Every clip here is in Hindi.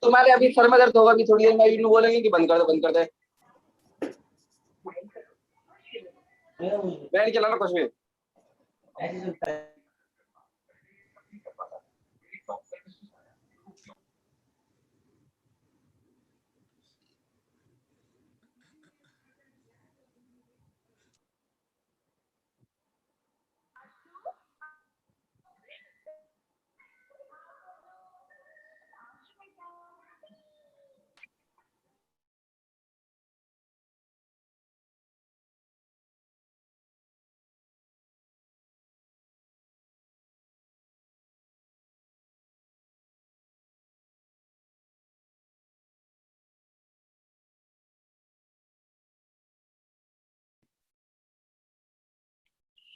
तुम्हारे अभी सर में दर्द होगा, अभी थोड़ी देर में इन्हें बोलेंगे कि बंद कर दे बंद कर दे। मैं नहीं चला रहा कुछ भी।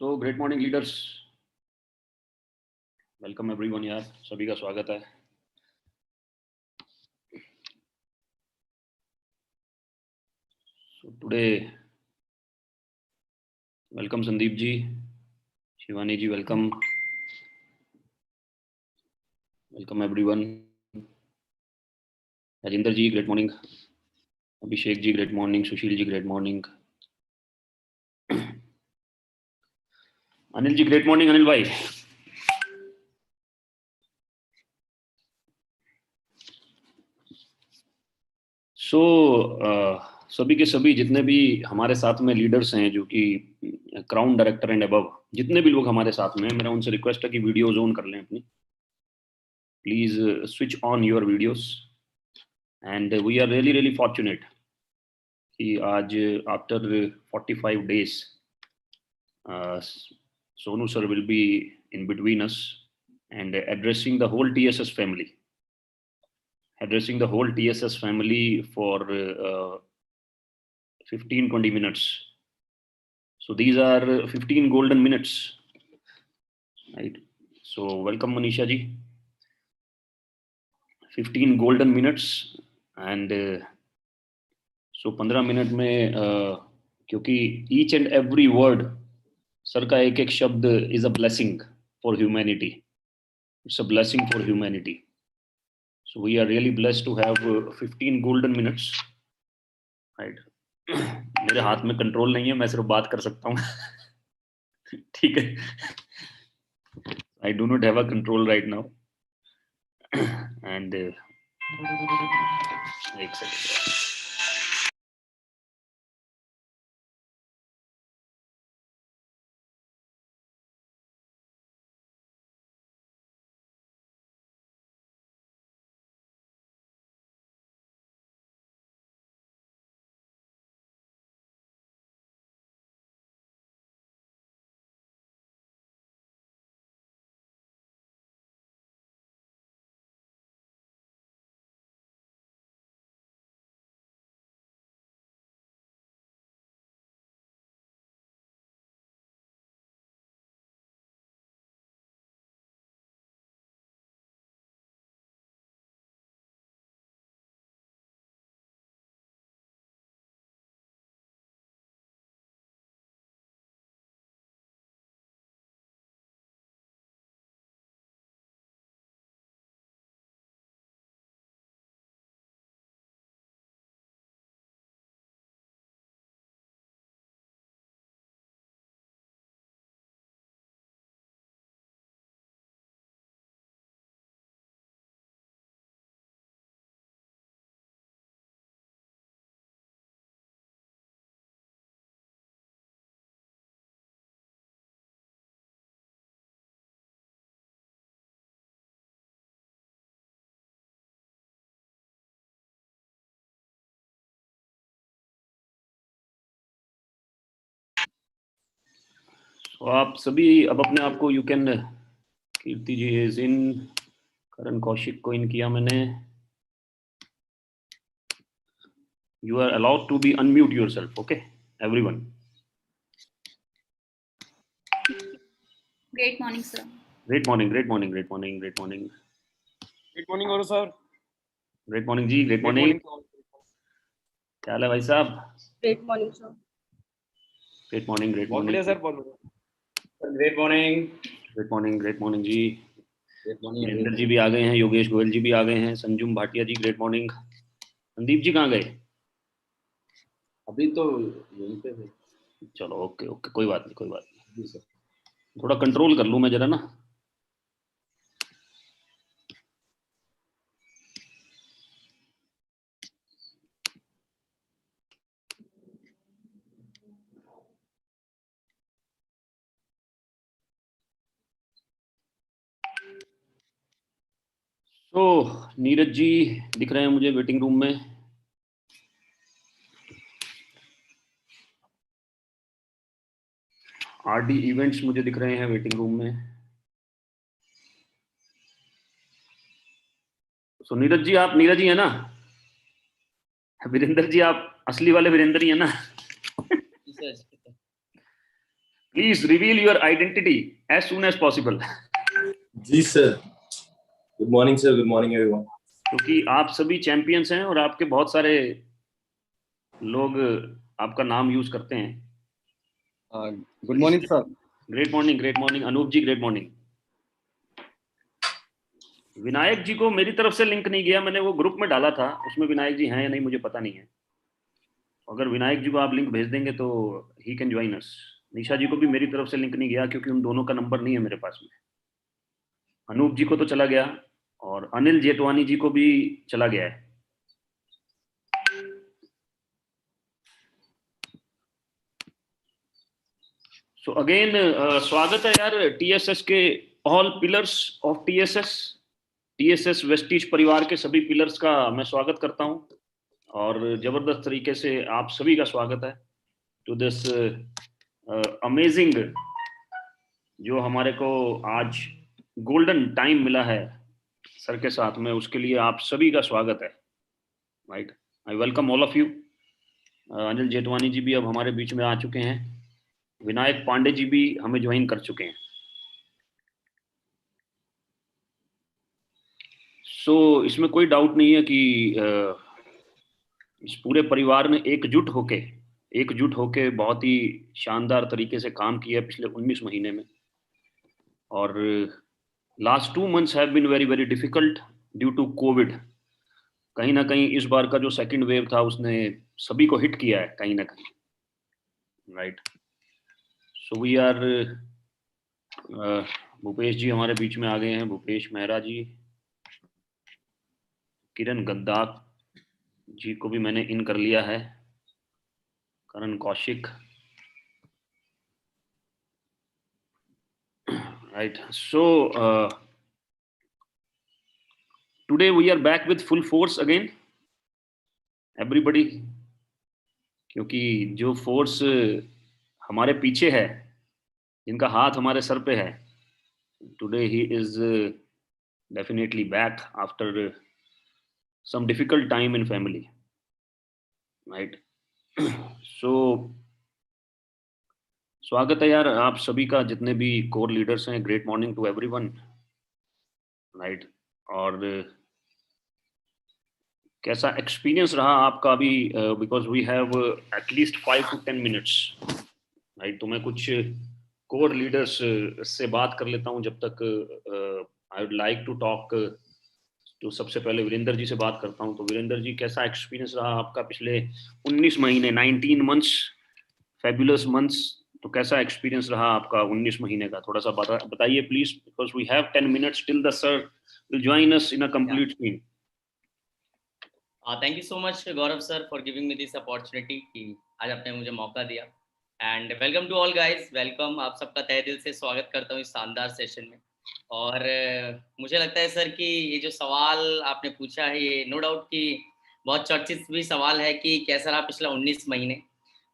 So great morning leaders, welcome everyone यार, सभी का स्वागत है। So today welcome Sandeep ji, Shivani जी वेलकम, वेलकम एवरीवन। राजेंद्र जी great morning, Abhishek ji great morning, Sushil ji great morning, Anil ji great morning. Anil भाई सभी के सभी जितने भी हमारे साथ में लीडर्स हैं, जो कि क्राउन डायरेक्टर एंड अबव, जितने भी लोग हमारे साथ में हैं, मेरा उनसे रिक्वेस्ट है कि वीडियोज ऑन कर लें अपनी। Please switch on your videos. And we are really really fortunate कि आज after 45 days Sonu sir will be in between us and addressing the whole TSS family. Addressing the whole TSS family for 15-20 minutes. So these are 15 golden minutes, right? So welcome Manisha ji. 15 golden minutes and so 15 minute में क्योंकि each and every word sir का एक एक शब्द is a blessing for humanity. It's a blessing for humanity. So we are really blessed to have 15 golden minutes, right? मेरे हाथ में कंट्रोल नहीं है, मैं सिर्फ बात कर सकता हूँ। ठीक है, I do not have a control right now. And एक सेकंड। तो आप सभी अब अपने आप को you can, Kirti ji is in, Karan Kaushik को इन किया मैंने। You are allowed to be unmute yourself, okay everyone. Great morning, sir. Great morning, great morning, great morning, great morning, good morning और सर। ग्रेट मॉर्निंग जी, ग्रेट मॉर्निंग। क्या हाल है भाई साहब? Great morning sir. Great morning, great बहुत मॉर्निंग बढ़िया सर, बहुत बढ़िया। Great morning. Great morning, great morning जी। वीरेंद्र जी भी आ गए हैं, योगेश गोयल जी भी आ गए हैं, संजुम भाटिया जी ग्रेट मॉर्निंग। संदीप जी कहाँ गए? अभी तो यहीं पे थे। चलो ओके ओके, कोई बात नहीं कोई बात नहीं, जी सर। थोड़ा कंट्रोल कर लूँ मैं जरा ना। तो नीरज जी दिख रहे हैं मुझे वेटिंग रूम में। आरडी इवेंट्स मुझे दिख रहे हैं वेटिंग रूम में। सो नीरज जी है ना? वीरेंद्र जी आप असली वाले वीरेंद्र ही है ना? Please reveal your identity as soon as possible. जी sir. Good morning sir, good morning everyone. क्योंकि आप सभी चैंपियंस हैं और आपके बहुत सारे लोग आपका नाम यूज करते हैं। Good morning sir. Great morning Anup ji, great morning. Vinayak ji को मेरी तरफ से लिंक नहीं गया, मैंने वो ग्रुप में डाला था, उसमें विनायक जी हैं या नहीं मुझे पता नहीं है। अगर विनायक जी को आप लिंक भेज देंगे तो ही कैन ज्वाइन अस। निशा जी को भी मेरी तरफ से लिंक नहीं गया क्योंकि उन दोनों का नंबर नहीं है मेरे पास में। अनूप जी को तो चला गया और अनिल जेठवानी जी को भी चला गया है। सो अगेन स्वागत है यार टीएसएस के all pillars of TSS Vestige परिवार के सभी पिलर्स का मैं स्वागत करता हूं और जबरदस्त तरीके से आप सभी का स्वागत है टू दिस अमेजिंग, जो हमारे को आज गोल्डन टाइम मिला है सर के साथ में, उसके लिए आप सभी का स्वागत है। Right, I welcome all of you. Anil Jethwani ji भी अब हमारे बीच में आ चुके हैं, विनायक पांडे जी भी हमें ज्वाइन कर चुके हैं। सो इसमें कोई डाउट नहीं है कि इस पूरे परिवार ने एकजुट होके बहुत ही शानदार तरीके से काम किया है पिछले 19 महीने में। और last 2 months have been very very difficult due to Covid. कहीं ना कहीं इस बार का जो सेकंड वेव था उसने सभी को हिट किया है कहीं ना कहीं। Right, so we are, Bhupesh ji हमारे बीच में आ गए हैं, भूपेश मेहरा जी। किरण गद्दार जी को भी मैंने इन कर लिया है, Karan Kaushik. Right, so today we are back with full force again everybody, क्योंकि जो फोर्स हमारे पीछे है, जिनका हाथ हमारे सर पे है, today he is definitely back after some difficult time in family, right? So स्वागत है यार आप सभी का, जितने भी कोर लीडर्स हैं। Great morning to everyone, right. और कैसा एक्सपीरियंस रहा आपका अभी, because we have at least 5 to 10 minutes, right. तो मैं कुछ कोर लीडर्स से बात कर लेता हूं जब तक। I would like to talk, तो सबसे पहले वीरेंद्र जी से बात करता हूं। तो वीरेंद्र जी, कैसा एक्सपीरियंस रहा आपका पिछले 19 महीने, 19 मंथ्स, फैबुलस मंथ्स। तो कैसा एक्सपीरियंस रहा आपका 19 महीने का, थोड़ा सा बताइए please, because we have 10 minutes till the sir will join us in a complete screen. Thank you so much Gaurav sir for giving me this opportunity कि आज आपने मुझे मौका दिया। And welcome to all guys, welcome, आप सबका तहे दिल से स्वागत करता हूँ इस शानदार सेशन में। और मुझे लगता है सर कि ये जो सवाल आपने पूछा है, ये नो डाउट कि बहुत चर्चित भी सवाल है कि कैसा रहा पिछला 19 महीने।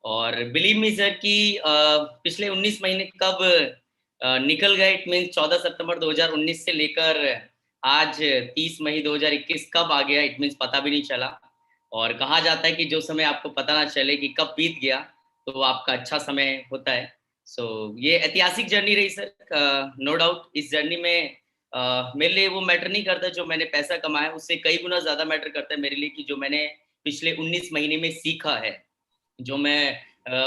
और बिलीव मी सर कि पिछले 19 महीने कब निकल गए, इट मीन 14 सितंबर 2019 से लेकर आज 30 मई 2021 कब आ गया, इट मीन्स पता भी नहीं चला। और कहा जाता है कि जो समय आपको पता ना चले कि कब बीत गया तो वो आपका अच्छा समय होता है। सो ये ऐतिहासिक जर्नी रही सर, नो डाउट। इस जर्नी में मेरे लिए वो मैटर नहीं करता जो मैंने पैसा कमाया, उससे कई गुना ज़्यादा मैटर करता है मेरे लिए कि जो मैंने पिछले 19 महीने में सीखा है, जो मैं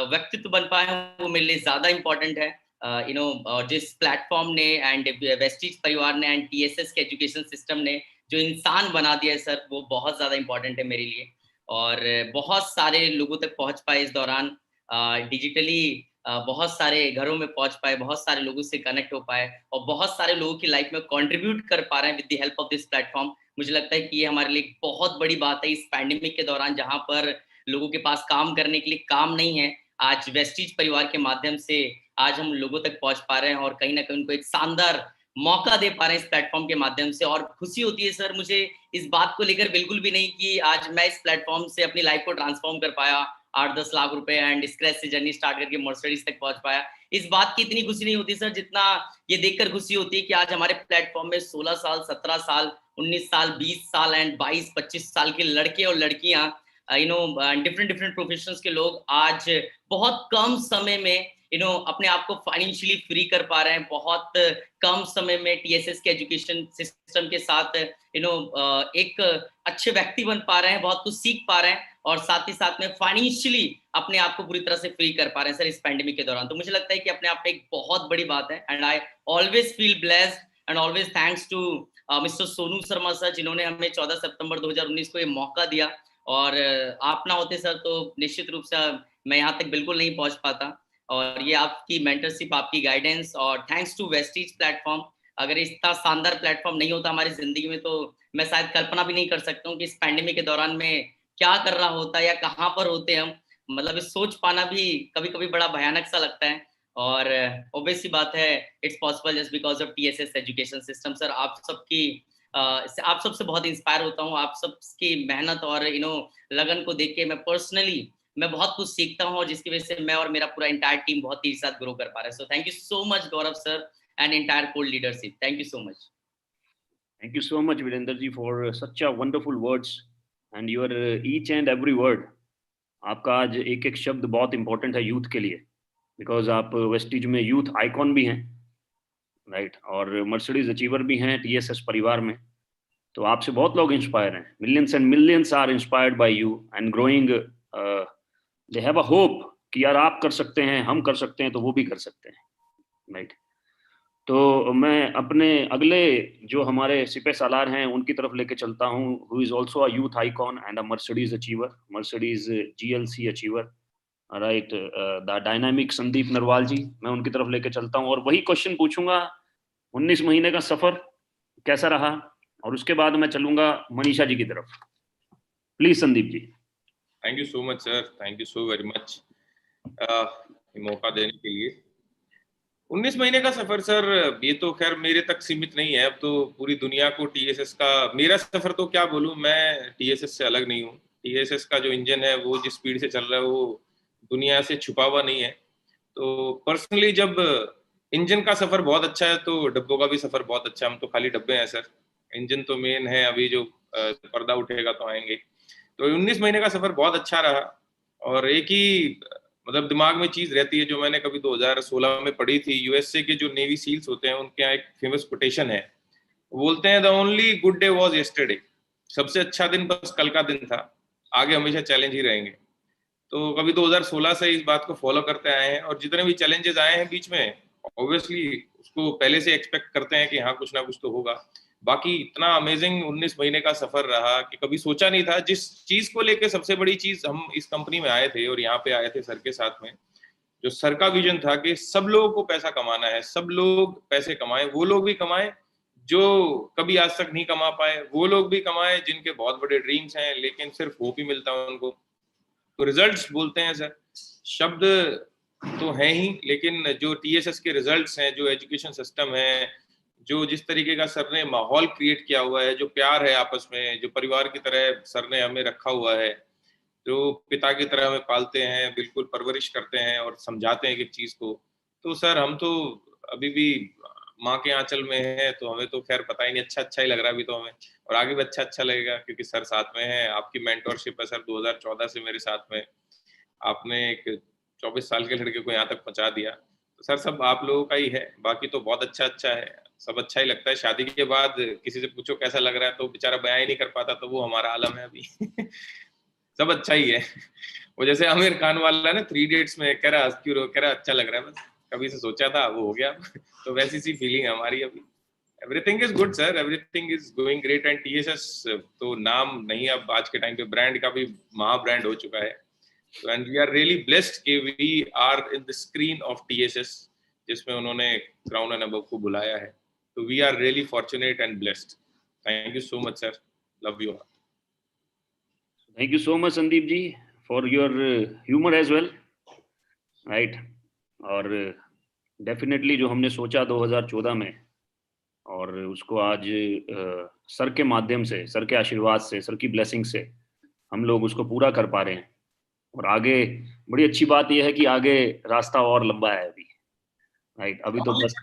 व्यक्तित्व बन पाया हूँ, वो मेरे लिए ज़्यादा इम्पोर्टेंट है। जिस प्लेटफॉर्म ने एंड वेस्टिज परिवार ने एंड टीएसएस के एजुकेशन सिस्टम ने जो इंसान बना दिया है सर, वो बहुत ज़्यादा इंपॉर्टेंट है मेरे लिए। और बहुत सारे लोगों तक पहुंच पाए इस दौरान, डिजिटली बहुत सारे घरों में पहुंच पाए, बहुत सारे लोगों से कनेक्ट हो पाए और बहुत सारे लोगों की लाइफ में कंट्रीब्यूट कर पा रहे हैं with the help of this platform. मुझे लगता है कि ये हमारे लिए बहुत बड़ी बात है इस पैंडेमिक के दौरान, जहां पर लोगों के पास काम करने के लिए काम नहीं है। आज वेस्टिज परिवार के माध्यम से आज हम लोगों तक पहुंच पा रहे हैं और कहीं ना कहीं उनको एक शानदार मौका दे पा रहे हैं इस प्लेटफॉर्म के माध्यम से। और खुशी होती है सर मुझे इस बात को लेकर बिल्कुल भी नहीं कि आज मैं इस प्लेटफॉर्म से अपनी लाइफ को ट्रांसफॉर्म कर पाया, 8-10 लाख रुपए एंड स्क्रैच से जर्नी स्टार्ट करके मर्सिडीज तक पहुंच पाया। इस बात की इतनी खुशी नहीं होती सर जितना ये देखकर खुशी होती है कि आज हमारे प्लेटफॉर्म में 16 साल, 17 साल, 19 साल, 20 साल एंड 22-25 साल के लड़के और लड़कियां, डिफरेंट प्रोफेशंस के लोग आज बहुत कम समय में अपने आप को फाइनेंशियली फ्री कर पा रहे हैं। बहुत कम समय में टीएसएस के एजुकेशन सिस्टम के साथ एक अच्छे व्यक्ति बन पा रहे हैं, बहुत कुछ सीख पा रहे हैं और साथ ही साथ में फाइनेंशियली अपने आप को पूरी तरह से फ्री कर पा रहे हैं सर इस पैंडेमिक के दौरान। तो मुझे लगता है कि अपने आप में एक बहुत बड़ी बात है and I always feel blessed and always thanks to mister Sonu Sharma sir, जिन्होंने हमें 14 सितंबर 2019 को ये मौका दिया। और आप ना होते सर तो निश्चित रूप से मैं यहाँ तक बिल्कुल नहीं पहुंच पाता। और ये आपकी मेंटरशिप, आपकी गाइडेंस और थैंक्स टू वेस्टिज प्लेटफॉर्म। अगर इतना शानदार प्लेटफॉर्म नहीं होता हमारी जिंदगी में तो मैं शायद कल्पना भी नहीं कर सकता हूँ कि इस पैंडेमिक के दौरान में क्या कर रहा होता या कहाँ पर होते हम। मतलब इस सोच पाना भी कभी कभी बड़ा भयानक सा लगता है। और ऑब्वियस सी बात है, it's possible just because of TSS education system. Sir आप सबसे बहुत इंस्पायर होता हूँ, आप सबकी मेहनत और लगन को देख के मैं बहुत कुछ सीखता हूँ और जिसकी वजह से मैं और मेरा पूरा इंटायर टीम बहुत ही साथ ग्रो कर पा रहा है। सो thank you so much Gaurav sir and entire core leadership, thank you so much. Thank you so much, Virender ji, for such a wonderful words and your each and every word. आपका आज एक एक शब्द बहुत इंपॉर्टेंट है यूथ के लिए, बिकॉज आप वेस्टिज में यूथ आइकॉन भी हैं, राइट, और मर्सिडीज अचीवर भी हैं टीएसएस परिवार में। तो आपसे बहुत लोग इंस्पायर हैं, millions and millions are inspired by you and growing. They have a hope कि यार आप कर सकते हैं, हम कर सकते हैं, तो वो भी कर सकते हैं, राइट। तो मैं अपने अगले जो हमारे सिपे सालार हैं उनकी तरफ लेके चलता हूँ, who is also a youth icon and a Mercedes achiever, Mercedes GLC achiever, right, the dynamic Sandeep Narwal ji. मैं उनकी तरफ लेके चलता हूँ और वही क्वेश्चन पूछूंगा, 19 महीने का सफर कैसा रहा, और उसके बाद मैं चलूंगा मनीषा जी की तरफ। Please Sandeep ji. Thank you so much sir, thank you so very much मौका देने के लिए। 19 महीने का सफर सर, ये तो खैर मेरे तक सीमित नहीं है, अब तो पूरी दुनिया को टीएसएस का, मेरा सफर तो क्या बोलूं, मैं टीएसएस से अलग नहीं हूँ। टीएसएस का जो इंजन है वो जिस स्पीड से चल रहा है वो दुनिया से छुपा हुआ नहीं है। तो पर्सनली जब इंजन का सफर बहुत अच्छा है तो डब्बों का भी सफर बहुत अच्छा है। हम तो खाली डब्बे हैं सर, इंजन तो मेन है, अभी जो पर्दा उठेगा तो आएंगे। तो 19 महीने का सफर बहुत अच्छा रहा और एक ही मतलब दिमाग में चीज रहती है जो मैंने कभी 2016 में पढ़ी थी। यूएसए के जो नेवी सील्स होते हैं उनके यहाँ एक फेमस कोटेशन है, बोलते हैं the only good day was yesterday, सबसे अच्छा दिन बस कल का दिन था, आगे हमेशा चैलेंज ही रहेंगे। तो कभी 2016 से इस बात को फॉलो करते आए हैं और जितने भी चैलेंजेस आए हैं बीच में, ऑब्वियसली उसको पहले से एक्सपेक्ट करते हैं कि हाँ कुछ ना कुछ तो होगा। बाकी इतना अमेजिंग 19 महीने का सफर रहा कि कभी सोचा नहीं था। जिस चीज को लेके सबसे बड़ी चीज, हम इस कंपनी में आए थे और यहाँ पे आए थे सर के साथ में, जो सर का विजन था कि सब लोगों को पैसा कमाना है, सब लोग पैसे कमाएं, वो लोग भी कमाएं जो कभी आज तक नहीं कमा पाए, वो लोग भी कमाएं जिनके बहुत बड़े ड्रीम्स हैं लेकिन सिर्फ होप ही मिलता है उनको। तो रिजल्ट्स बोलते हैं सर, शब्द तो हैं ही, लेकिन जो टीएसएस के रिजल्ट्स हैं, जो एजुकेशन सिस्टम है, जो जिस तरीके का सर ने माहौल क्रिएट किया हुआ है, जो प्यार है आपस में, जो परिवार की तरह सर ने हमें रखा हुआ है, जो पिता की तरह हमें पालते हैं, बिल्कुल परवरिश करते हैं और समझाते हैं कि चीज को। तो सर हम तो अभी भी माँ के आंचल में है, तो हमें तो खैर पता ही नहीं, अच्छा ही लग रहा है अभी तो हमें, और आगे भी अच्छा लगेगा क्योंकि सर साथ में है। आपकी मेंटरशिप है सर 2014 से मेरे साथ में, आपने एक 24 साल के लड़के को यहाँ तक पहुंचा दिया। तो सर सब आप लोगों का ही है, बाकी तो बहुत अच्छा है, सब अच्छा ही लगता है। शादी के बाद किसी से पूछो कैसा लग रहा है तो बेचारा बयां ही नहीं कर पाता, तो वो हमारा आलम है अभी सब अच्छा ही है। वो जैसे आमिर खान वाला ना 3 Idiots में कह रहा क्यों, कह रहा अच्छा लग रहा है बस, कभी से सोचा था वो हो गया। तो वैसी सी फीलिंग है हमारी अभी। Everything is good sir, everything is going great and TSS तो नाम नहीं, अब आज के टाइम पे ब्रांड का भी महा ब्रांड हो चुका है। And we are really blessed कि we are in the screen of TSS जिसमें उन्होंने क्राउन एंड अबव को बुलाया है। तो we are really fortunate and blessed. Thank you so much sir, love you. Thank you so much, Sandeep ji, for your humor as well, right? और डेफिनेटली जो हमने सोचा 2014 में, और उसको आज सर के माध्यम से, सर के आशीर्वाद से, सर की ब्लेसिंग से हम लोग उसको पूरा कर पा रहे हैं। और आगे बड़ी अच्छी बात यह है कि आगे रास्ता और लंबा है अभी, राइट? अभी तो बस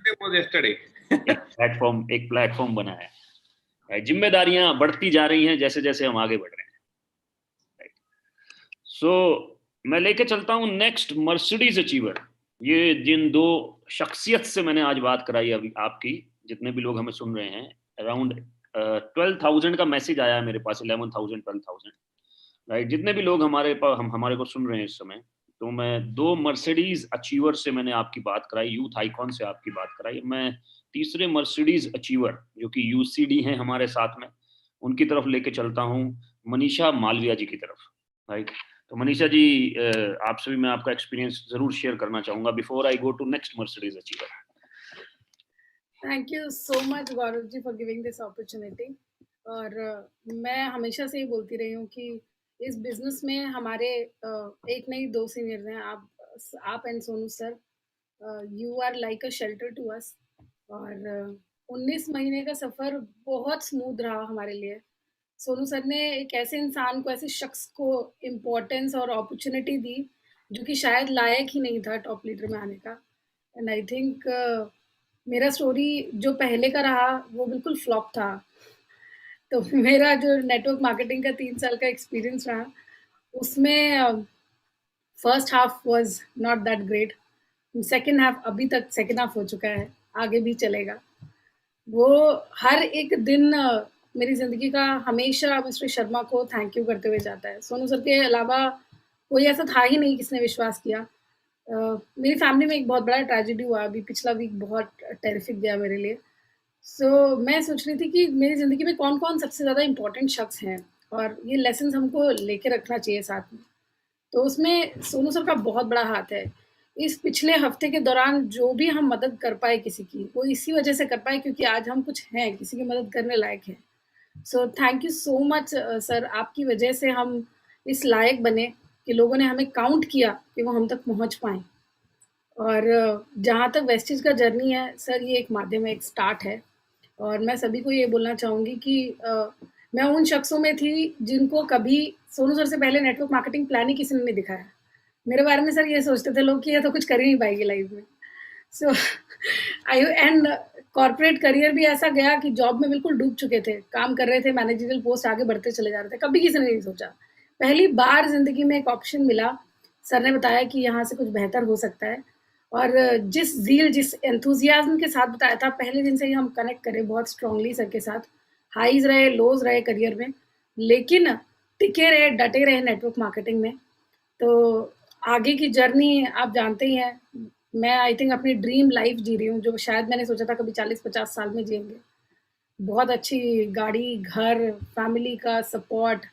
एक प्लेटफॉर्म बना है, राइट? जिम्मेदारियां बढ़ती जा रही हैं जैसे जैसे हम आगे बढ़ रहे हैं, राइट? सो मैं लेके चलता हूं नेक्स्ट मर्सिडीज अचीवर। ये जिन दो शख्सियत से मैंने आज बात कराई अभी आपकी, जितने भी लोग हमें सुन रहे हैं, अराउंड 12,000 का मैसेज आया मेरे पास, 11,000 12,000, राइट? जितने भी लोग हमारे को सुन रहे हैं इस समय, तो मैं दो मर्सिडीज अचीवर से मैंने आपकी बात कराई, यूथ आइकॉन से आपकी बात कराई। मैं तीसरे मर्सिडीज अचीवर जो कि UCD हैं हमारे साथ में, उनकी तरफ लेके चलता हूँ, मनीषा मालविया जी की तरफ, राइट? तो मनीषा जी, आपसे भी मैं आपका एक्सपीरियंस जरूर शेयर करना चाहूंगा before I go to next Mercedes achiever. Thank you so much Gaurav ji for giving this opportunity. और मैं हमेशा से ही बोलती रही हूँ कि इस बिजनेस में हमारे एक नहीं दो सीनियर्स हैं, आप and Sonu sir, you are like a shelter to us. और 19 महीने का सफ़र बहुत स्मूथ रहा हमारे लिए। सोनू सर ने एक ऐसे इंसान को, ऐसे शख्स को इम्पोर्टेंस और अपॉर्चुनिटी दी जो कि शायद लायक ही नहीं था टॉप लीडर में आने का। एंड आई थिंक मेरा स्टोरी जो पहले का रहा वो बिल्कुल फ्लॉप था। तो मेरा जो नेटवर्क मार्केटिंग का 3 साल का एक्सपीरियंस रहा, उसमें first half was not that great. Second half, अभी तक सेकेंड हाफ हो चुका है, आगे भी चलेगा। वो हर एक दिन मेरी ज़िंदगी का हमेशा मिस्टर शर्मा को थैंक यू करते हुए जाता है। सोनू सर के अलावा कोई ऐसा था ही नहीं किसने विश्वास किया। मेरी फैमिली में एक बहुत बड़ा ट्रेजेडी हुआ, अभी पिछला वीक बहुत टेरिफिक गया मेरे लिए। सो मैं सोच रही थी कि मेरी ज़िंदगी में कौन कौन सबसे ज़्यादा इम्पोर्टेंट शख्स हैं और ये लेसन्स हमको लेके रखना चाहिए साथ में। तो उसमें सोनू सर का बहुत बड़ा हाथ है। इस पिछले हफ्ते के दौरान जो भी हम मदद कर पाए किसी की, वो इसी वजह से कर पाए क्योंकि आज हम कुछ हैं, किसी की मदद करने लायक हैं। सो thank you so much sir, आपकी वजह से हम इस लायक बने कि लोगों ने हमें काउंट किया कि वो हम तक पहुंच पाएँ। और जहाँ तक वेस्टेज का जर्नी है सर, ये एक माध्यम है, एक स्टार्ट है। और मैं सभी को ये बोलना चाहूँगी कि मैं उन शख्सों में थी जिनको कभी सोनू सर से पहले नेटवर्क मार्केटिंग प्लान ही किसी ने नहीं दिखाया। मेरे बारे में सर ये सोचते थे लोग कि ये तो कुछ कर ही नहीं पाएगी लाइफ में। सो एंड कॉर्पोरेट करियर भी ऐसा गया कि जॉब में बिल्कुल डूब चुके थे, काम कर रहे थे, मैनेजरियल पोस्ट आगे बढ़ते चले जा रहे थे, कभी किसी ने नहीं सोचा। पहली बार ज़िंदगी में एक ऑप्शन मिला, सर ने बताया कि यहाँ से कुछ बेहतर हो सकता है। और जिस ज़ील, जिस एंथुजियाज्म के साथ बताया था, पहले दिन से ही हम कनेक्ट करें बहुत स्ट्रांगली सर के साथ। हाईज रहे, लोज रहे करियर में, लेकिन टिके रहे, डटे रहे नेटवर्क मार्केटिंग में। तो आगे की जर्नी आप जानते ही हैं। मैं आई थिंक अपनी ड्रीम लाइफ जी रही हूँ जो शायद मैंने सोचा था कभी 40-50 साल में जिएंगे। बहुत अच्छी गाड़ी, घर, फैमिली का सपोर्ट,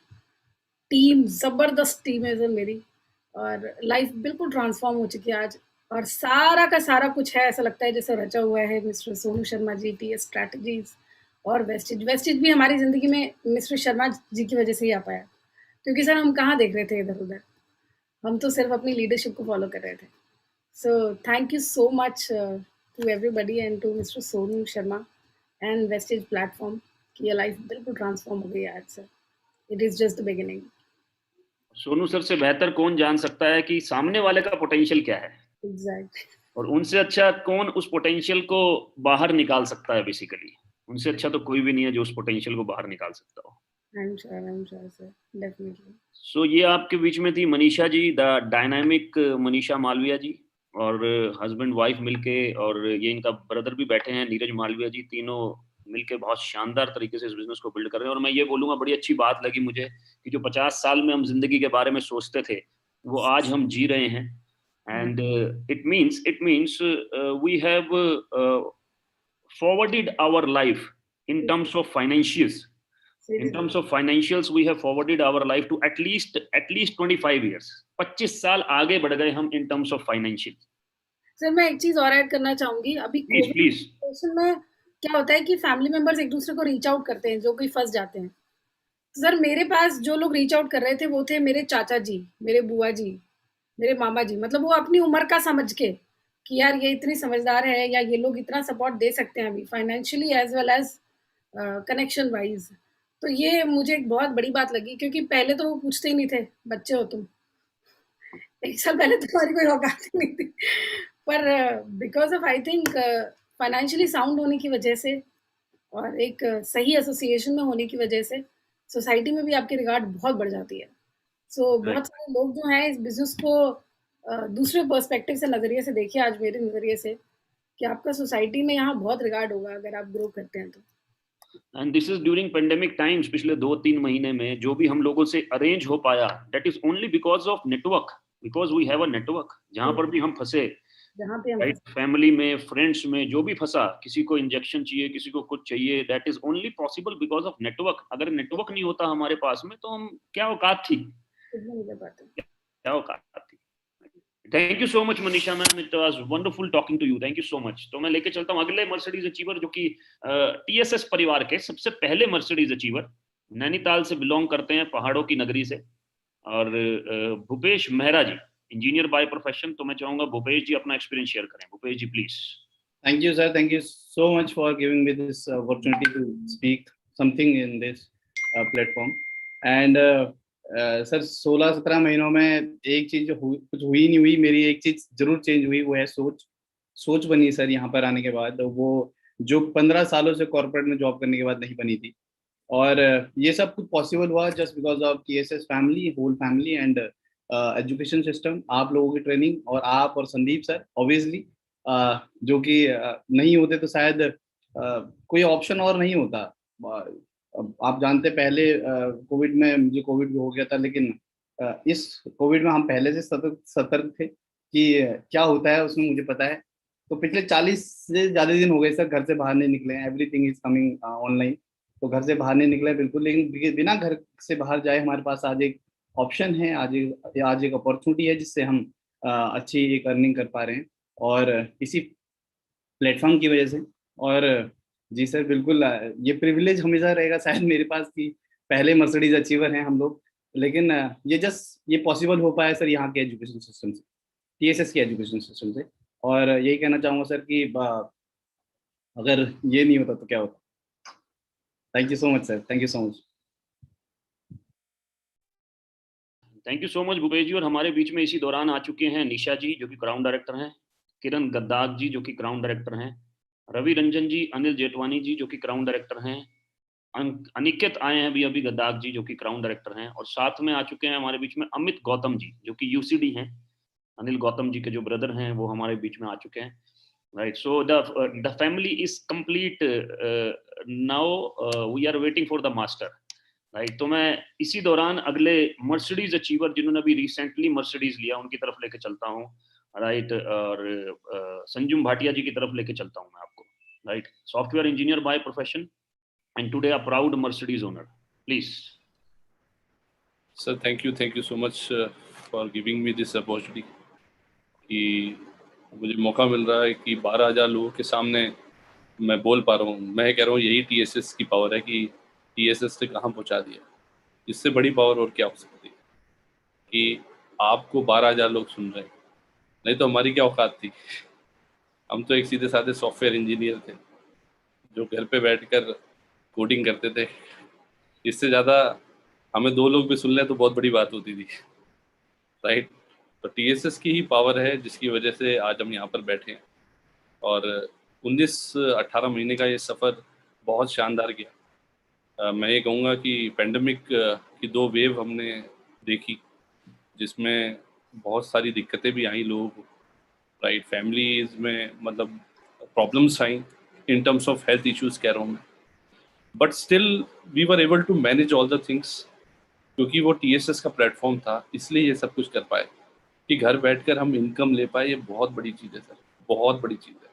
टीम, ज़बरदस्त टीम है सर मेरी। और लाइफ बिल्कुल ट्रांसफॉर्म हो चुकी है आज। और सारा का सारा कुछ है, ऐसा लगता है जैसे रचा हुआ है mister Sonu Sharma ji, TS strategies और वेस्टेज भी हमारी ज़िंदगी में मिस्टर शर्मा जी की वजह से ही आ पाया। क्योंकि सर हम कहाँ देख रहे थे इधर उधर, हम तो सिर्फ अपनी लीडरशिप को फॉलो कर रहे थे। So thank you so much to everybody and to mister Sonu Sharma and Vestige platform कि ये लाइफ बिल्कुल ट्रांसफॉर्म हो गई है आज sir. It is just the beginning. Sonu sir से बेहतर कौन जान सकता है कि सामने वाले का पोटेंशियल क्या है, एग्जैक्टली। और उनसे अच्छा कौन उस पोटेंशियल को बाहर निकाल सकता है। बेसिकली उनसे अच्छा तो कोई भी नहीं है जो उस पोटेंशियल को बाहर निकाल सकता हो। I'm sure sir, definitely. सो ये आपके बीच में थी मनीषा जी, द डायनामिक मनीषा मालविया जी, और हस्बैंड वाइफ मिलके, और ये इनका ब्रदर भी बैठे हैं नीरज मालविया जी, तीनों मिलके बहुत शानदार तरीके से इस बिजनेस को बिल्ड कर रहे हैं। और मैं ये बोलूँगा, बड़ी अच्छी बात लगी मुझे कि जो 50 साल में हम जिंदगी के बारे में सोचते थे वो आज हम जी रहे हैं। and it means we have forwarded our life in terms of financials. In terms of financials, we have forwarded our life to at least 25 years. 25 साल आगे बढ़ गए हम in terms of financials. Sir मैं एक चीज और ऐड करना चाहूंगी, अभी Please, कोविड please. सिचुएशन में क्या होता है कि फैमिली मेंबर्स एक दूसरे को रीच आउट करते हैं जो कि फंस जाते हैं। सर मेरे पास जो लोग रीच आउट कर रहे थे वो थे मेरे चाचा जी, मेरे बुआ जी, मेरे मामा जी, मतलब वो अपनी उम्र का समझ के कि यार ये इतनी समझदार है या ये लोग इतना सपोर्ट दे सकते हैं अभी financially as well as connection wise. तो ये मुझे एक बहुत बड़ी बात लगी, क्योंकि पहले तो वो पूछते ही नहीं थे बच्चे हो तुम, 1 साल पहले तो तुम्हारी कोई औकात ही नहीं थी। पर because of I think financially sound होने की वजह से और एक सही एसोसिएशन में होने की वजह से सोसाइटी में भी आपकी रिगार्ड बहुत बढ़ जाती है। सो बहुत सारे लोग जो हैं इस बिजनेस को दूसरे पर्सपेक्टिव से नज़रिए से देखिए, आज मेरे नज़रिए से, कि आपका सोसाइटी में यहाँ बहुत रिगार्ड होगा अगर आप ग्रो करते हैं तो। And this is during pandemic times. पिछले 2-3 महीने में जो भी हम लोगों से अरेंज हो पाया, that is only because of network, because we have a network. जहां पर भी हम फंसे, जहाँ पे हम राइट, फैमिली में, फ्रेंड्स में, जो भी फंसा, किसी को इंजेक्शन चाहिए, किसी को कुछ चाहिए, that is only possible because of network. अगर नेटवर्क नहीं होता हमारे पास में तो हम क्या औकात थी, क्या औकात थी। Thank you so much Manisha ma'am, it was wonderful talking to you, thank you so much. तो मैं लेके चलता हूँ अगले मर्सिडीज अचीवर, जो कि टीएसएस परिवार के सबसे पहले मर्सिडीज अचीवर, नैनीताल से बिलोंग करते हैं, पहाड़ों की नगरी से, और भूपेश मेहरा जी, इंजीनियर बाय प्रोफेशन। तो मैं चाहूंगा भूपेश जी अपना एक्सपीरियंस शेयर करें। भूपेश जी please. Thank you, sir. Thank you so much for giving me this opportunity to speak something in this platform. And sir 16-17 महीनों में एक चीज कुछ हुई नहीं हुई, मेरी एक चीज जरूर चेंज हुई, वो है सोच बनी सर यहाँ पर आने के बाद, वो जो 15 सालों से कॉर्पोरेट में जॉब करने के बाद नहीं बनी थी। और ये सब कुछ पॉसिबल हुआ just because of TSS family, whole family and education system, आप लोगों की ट्रेनिंग, और आप और संदीप सर ऑब्वियसली, जो कि नहीं होते तो शायद कोई ऑप्शन और नहीं होता। आप जानते पहले कोविड में मुझे कोविड भी हो गया था, लेकिन इस कोविड में हम पहले से सतर्क थे कि क्या होता है उसमें मुझे पता है। तो पिछले 40 से ज़्यादा दिन हो गए सर घर से बाहर नहीं निकले हैं, एवरीथिंग इज कमिंग ऑनलाइन, तो घर से बाहर नहीं निकले बिल्कुल। लेकिन बिना घर से बाहर जाए हमारे पास आज एक ऑप्शन है, आज एक अपॉर्चुनिटी है जिससे हम अच्छी एक अर्निंग कर पा रहे हैं, और इसी प्लेटफॉर्म की वजह से। और जी सर बिल्कुल, ये प्रिविलेज हमेशा रहेगा शायद मेरे पास कि पहले मर्सिडीज अचीवर हैं हम लोग, लेकिन ये पॉसिबल हो पाया सर यहाँ के एजुकेशन सिस्टम से, टीएसएस के एजुकेशन सिस्टम से। और यही कहना चाहूँगा सर कि अगर ये नहीं होता तो क्या होता। Thank you so much sir, thank you so much. Thank you so much Bhupesh ji. और हमारे बीच में इसी दौरान आ चुके हैं निशा जी, जो कि क्राउन डायरेक्टर हैं, किरण गद्दाग जी, जो कि क्राउन डायरेक्टर हैं, रवि रंजन जी, अनिल जेठवानी जी, जो कि क्राउन डायरेक्टर हैं, अनिकेत आए हैं अभी गद्दाग जी, जो कि क्राउन डायरेक्टर हैं, और साथ में आ चुके हैं हमारे बीच में अमित गौतम जी, जो कि यूसीडी हैं, अनिल गौतम जी के जो ब्रदर हैं वो हमारे बीच में आ चुके हैं, right. So the family is complete now, we are waiting for the master, right. तो मैं इसी दौरान अगले मर्सिडीज अचीवर जिन्होंने अभी रिसेंटली मर्सिडीज लिया उनकी तरफ लेके चलता हूँ, राइट। और संजुम भाटिया जी की तरफ लेके चलता हूँ मैं आपको, right. Software engineer by profession and today a proud Mercedes owner, please. Sir thank you so much for giving me this opportunity, कि मुझे मौका मिल रहा है कि 12,000 लोगों के सामने मैं बोल पा रहा हूँ। मैं कह रहा हूँ यही टीएसएस की पावर है कि टीएसएस ने कहाँ पहुँचा दिया। इससे बड़ी पावर और क्या हो सकती है कि आपको 12,000 लोग सुन रहे हैं। नहीं तो हमारी क्या औकात थी, हम तो एक सीधे साधे सॉफ्टवेयर इंजीनियर थे जो घर पे बैठकर कोडिंग करते थे। इससे ज़्यादा हमें 2 लोग भी सुन लें तो बहुत बड़ी बात होती थी, राइट। तो टीएसएस की ही पावर है जिसकी वजह से आज हम यहाँ पर बैठे हैं। और 19-18 महीने का ये सफ़र बहुत शानदार गया। मैं ये कहूँगा कि पेंडेमिक की 2 वेव हमने देखी, जिसमें बहुत सारी दिक्कतें भी आई लोगों को, राइट। फैमिलीज में मतलब problems I in terms of health issues कह रहा हूँ मैं, but still we were able to manage all the things, क्योंकि वो टीएसएस का प्लेटफॉर्म था इसलिए ये सब कुछ कर पाए। कि घर बैठकर हम इनकम ले पाए, ये बहुत बड़ी चीज़ है सर, बहुत बड़ी चीज़ है,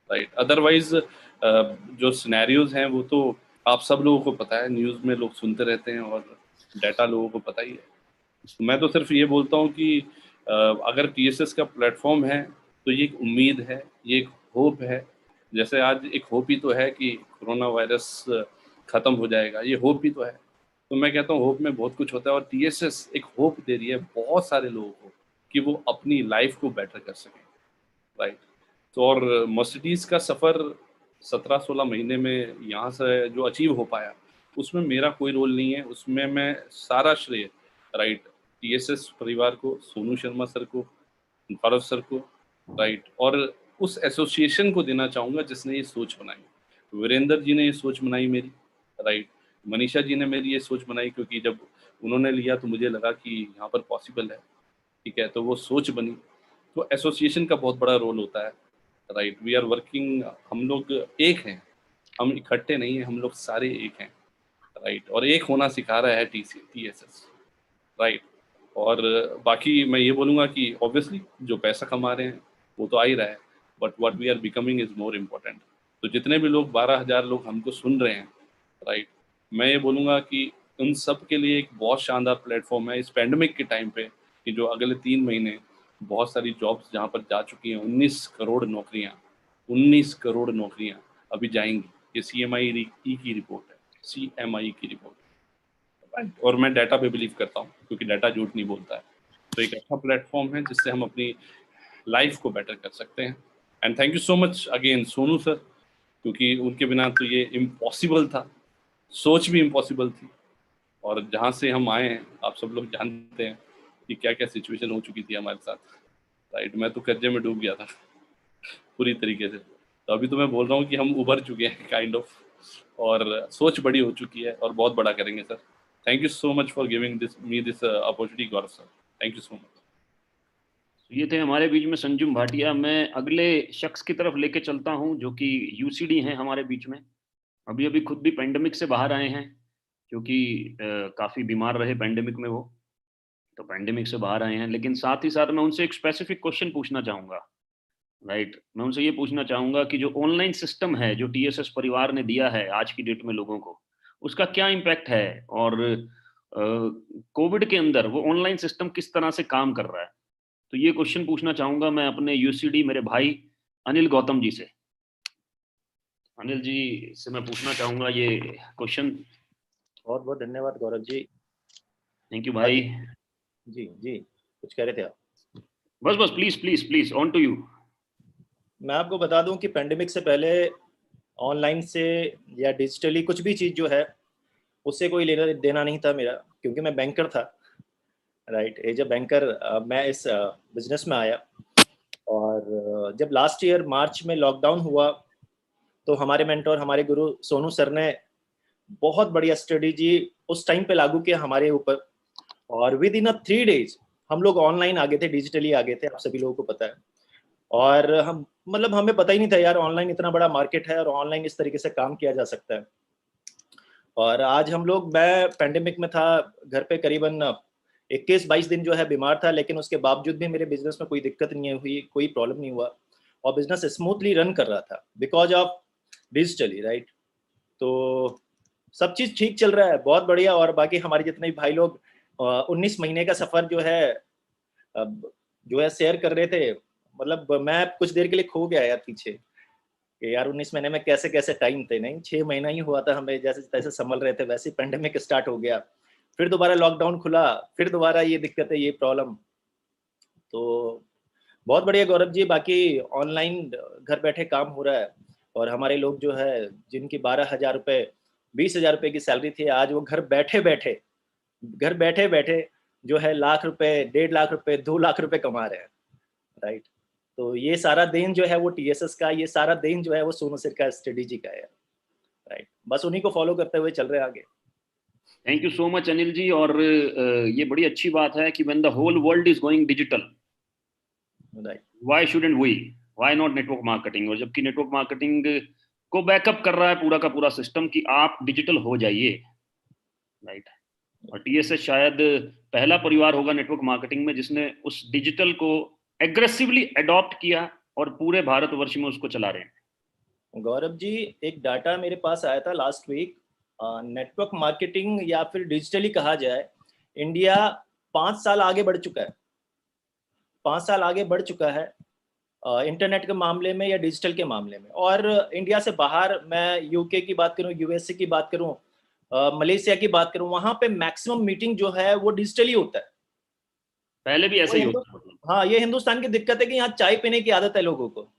राइट। अदरवाइज जो सिनेरियोज हैं वो तो आप सब लोगों को पता है, न्यूज़ में लोग सुनते रहते हैं और डाटा लोगों को पता ही है। तो मैं तो सिर्फ ये बोलता हूँ कि अगर TSS का प्लेटफॉर्म है तो ये एक उम्मीद है, ये एक होप है। जैसे आज एक होप ही तो है कि कोरोना वायरस ख़त्म हो जाएगा, ये होप ही तो है। तो मैं कहता हूँ होप में बहुत कुछ होता है, और TSS एक होप दे रही है बहुत सारे लोगों को कि वो अपनी लाइफ को बेटर कर सकें, राइट। तो और मर्सिडीज़ का सफ़र 17-16 महीने में यहाँ से जो अचीव हो पाया, उसमें मेरा कोई रोल नहीं है, उसमें मैं सारा श्रेय, राइट, TSS परिवार को, सोनू शर्मा सर को, गौरव सर को, राइट, और उस एसोसिएशन को देना चाहूँगा जिसने ये सोच बनाई। वीरेंद्र जी ने ये सोच बनाई मेरी, राइट, मनीषा जी ने मेरी ये सोच बनाई, क्योंकि जब उन्होंने लिया तो मुझे लगा कि यहाँ पर पॉसिबल है, ठीक है, तो वो सोच बनी। तो एसोसिएशन का बहुत बड़ा रोल होता है, राइट। वी आर वर्किंग, हम लोग एक हैं, हम इकट्ठे नहीं हैं, हम लोग सारे एक हैं, राइट, और एक होना सिखा रहा है TSS, राइट। और बाकी मैं ये बोलूँगा कि ऑब्वियसली जो पैसा कमा रहे हैं वो तो आ ही रहा है, but what we are becoming is more important. तो जितने भी लोग 12,000 लोग हमको सुन रहे हैं, राइट, मैं ये बोलूँगा कि उन सब के लिए एक बहुत शानदार प्लेटफॉर्म है इस पैंडमिक के टाइम पे, कि जो अगले 3 महीने बहुत सारी जॉब्स जहाँ पर जा चुकी हैं, 19 करोड़ नौकरियाँ, 19 करोड़ नौकरियाँ अभी जाएंगी। ये CMI की रिपोर्ट है, CMI की रिपोर्ट, राइट। और मैं डाटा पे बिलीव करता हूँ, क्योंकि डाटा झूठ नहीं बोलता है। तो एक अच्छा प्लेटफॉर्म है जिससे हम अपनी लाइफ को बेटर कर सकते हैं। And thank you so much again Sonu sir, क्योंकि उनके बिना तो ये इम्पॉसिबल था, सोच भी इम्पॉसिबल थी। और जहाँ से हम आए हैं आप सब लोग जानते हैं कि क्या क्या सिचुएशन हो चुकी थी हमारे साथ, राइट। मैं तो कर्जे में डूब गया था पूरी तरीके से। तो अभी तो मैं बोल रहा हूँ कि हम उभर चुके हैं काइंड ऑफ, और सोच बड़ी हो चुकी है और बहुत बड़ा करेंगे sir. Thank you so much for giving me this opportunity Gaurav sir, thank you so much. ये थे हमारे बीच में संजुम भाटिया। मैं अगले शख्स की तरफ लेके चलता हूं जो कि UCD हैं हमारे बीच में। अभी अभी खुद भी पेंडेमिक से बाहर आए हैं, क्योंकि काफ़ी बीमार रहे पेंडेमिक में वो, तो पेंडेमिक से बाहर आए हैं। लेकिन साथ ही साथ मैं उनसे एक स्पेसिफिक क्वेश्चन पूछना चाहूँगा, राइट। मैं उनसे ये पूछना चाहूँगा कि जो ऑनलाइन सिस्टम है जो TSS परिवार ने दिया है आज की डेट में लोगों को, उसका क्या इम्पैक्ट है, और कोविड के अंदर वो ऑनलाइन सिस्टम किस तरह से काम कर रहा है। तो ये क्वेश्चन पूछना चाहूँगा मैं अपने UCD मेरे भाई अनिल गौतम जी से। अनिल जी से मैं पूछना चाहूँगा ये क्वेश्चन। बहुत बहुत धन्यवाद गौरव जी। थैंक यू भाई। जी जी, कुछ कह रहे थे आप? बस बस please please please, on to you. मैं आपको बता दूं कि पेंडेमिक से पहले ऑनलाइन से या डिजिटली कुछ भी चीज़ जो है उससे कोई लेना देना नहीं था मेरा, क्योंकि मैं बैंकर था, राइट। एज अ बैंकर मैं इस बिजनेस में आया। और जब लास्ट ईयर मार्च में लॉकडाउन हुआ तो हमारे मेंटोर, हमारे गुरु सोनू सर ने बहुत बढ़िया स्ट्रेटेजी उस टाइम पे लागू किया हमारे ऊपर, और विद इन 3 days हम लोग ऑनलाइन आ गए थे, डिजिटली आ गए थे, आप सभी लोगों को पता है। और हम मतलब हमें पता ही नहीं था यार ऑनलाइन इतना बड़ा मार्केट है और ऑनलाइन इस तरीके से काम किया जा सकता है। और आज हम लोग, मैं पेंडेमिक में था घर पे करीबन 21-22 दिन जो है बीमार था, लेकिन उसके बावजूद भी मेरे बिजनेस में कोई दिक्कत नहीं हुई, कोई प्रॉब्लम नहीं हुआ, और बिजनेस स्मूथली रन कर रहा था बिकॉज ऑफ डिजिटली, राइट। तो सब चीज़ ठीक चल रहा है, बहुत बढ़िया। और बाकी हमारे जितने भी भाई लोग 19 महीने का सफ़र जो है शेयर कर रहे थे, मतलब मैं कुछ देर के लिए खो गया यार पीछे कि यार 19 महीने में कैसे कैसे टाइम थे। नहीं, 6 महीना ही हुआ था, हमें जैसे तैसे संभल रहे थे, वैसे पेंडेमिक स्टार्ट हो गया, फिर दोबारा लॉकडाउन खुला, फिर दोबारा ये दिक्कत है, ये प्रॉब्लम। तो बहुत बढ़िया गौरव जी। बाकी ऑनलाइन घर बैठे काम हो रहा है, और हमारे लोग जो है जिनकी 12,000 रुपये 20,000 रुपये की सैलरी थी, आज वो घर बैठे बैठे जो है लाख रुपए, 1.5 लाख रुपए, 2 लाख रुपए कमा रहे हैं, राइट। तो ये सारा देन जो है वो TSS का, ये सारा देन जो है वो सोनू सर का स्ट्रेटेजी का है, राइट। बस उन्हीं को फॉलो करते हुए चल रहे हैं आगे। Thank you so much Anil ji. और ये बड़ी अच्छी बात है कि when the whole world is going digital, right, why shouldn't we, why not network marketing. और जबकि नेटवर्क मार्केटिंग को बैकअप कर रहा है पूरा का पूरा सिस्टम कि आप डिजिटल हो जाइए, राइट। और टीएसएस शायद पहला परिवार होगा नेटवर्क मार्केटिंग में जिसने उस डिजिटल को एग्रेसिवली अडॉप्ट किया और पूरे भारतवर्ष में उसको चला रहे हैं। गौरव जी, एक डाटा मेरे पास आया था लास्ट वीक, नेटवर्क मार्केटिंग या फिर डिजिटली कहा जाए, इंडिया 5 साल आगे बढ़ चुका है। 5 साल आगे बढ़ चुका है इंटरनेट के मामले में या डिजिटल के मामले में। और इंडिया से बाहर, मैं यूके की बात करूं, यूएसए की बात करूं, मलेशिया की बात करूं, वहां पे मैक्सिमम मीटिंग जो है वो डिजिटली होता है। पहले भी ऐसा ही होता है। हाँ, ये हिंदुस्तान की दिक्कत है कि यहाँ चाय पीने की आदत है लोगों को,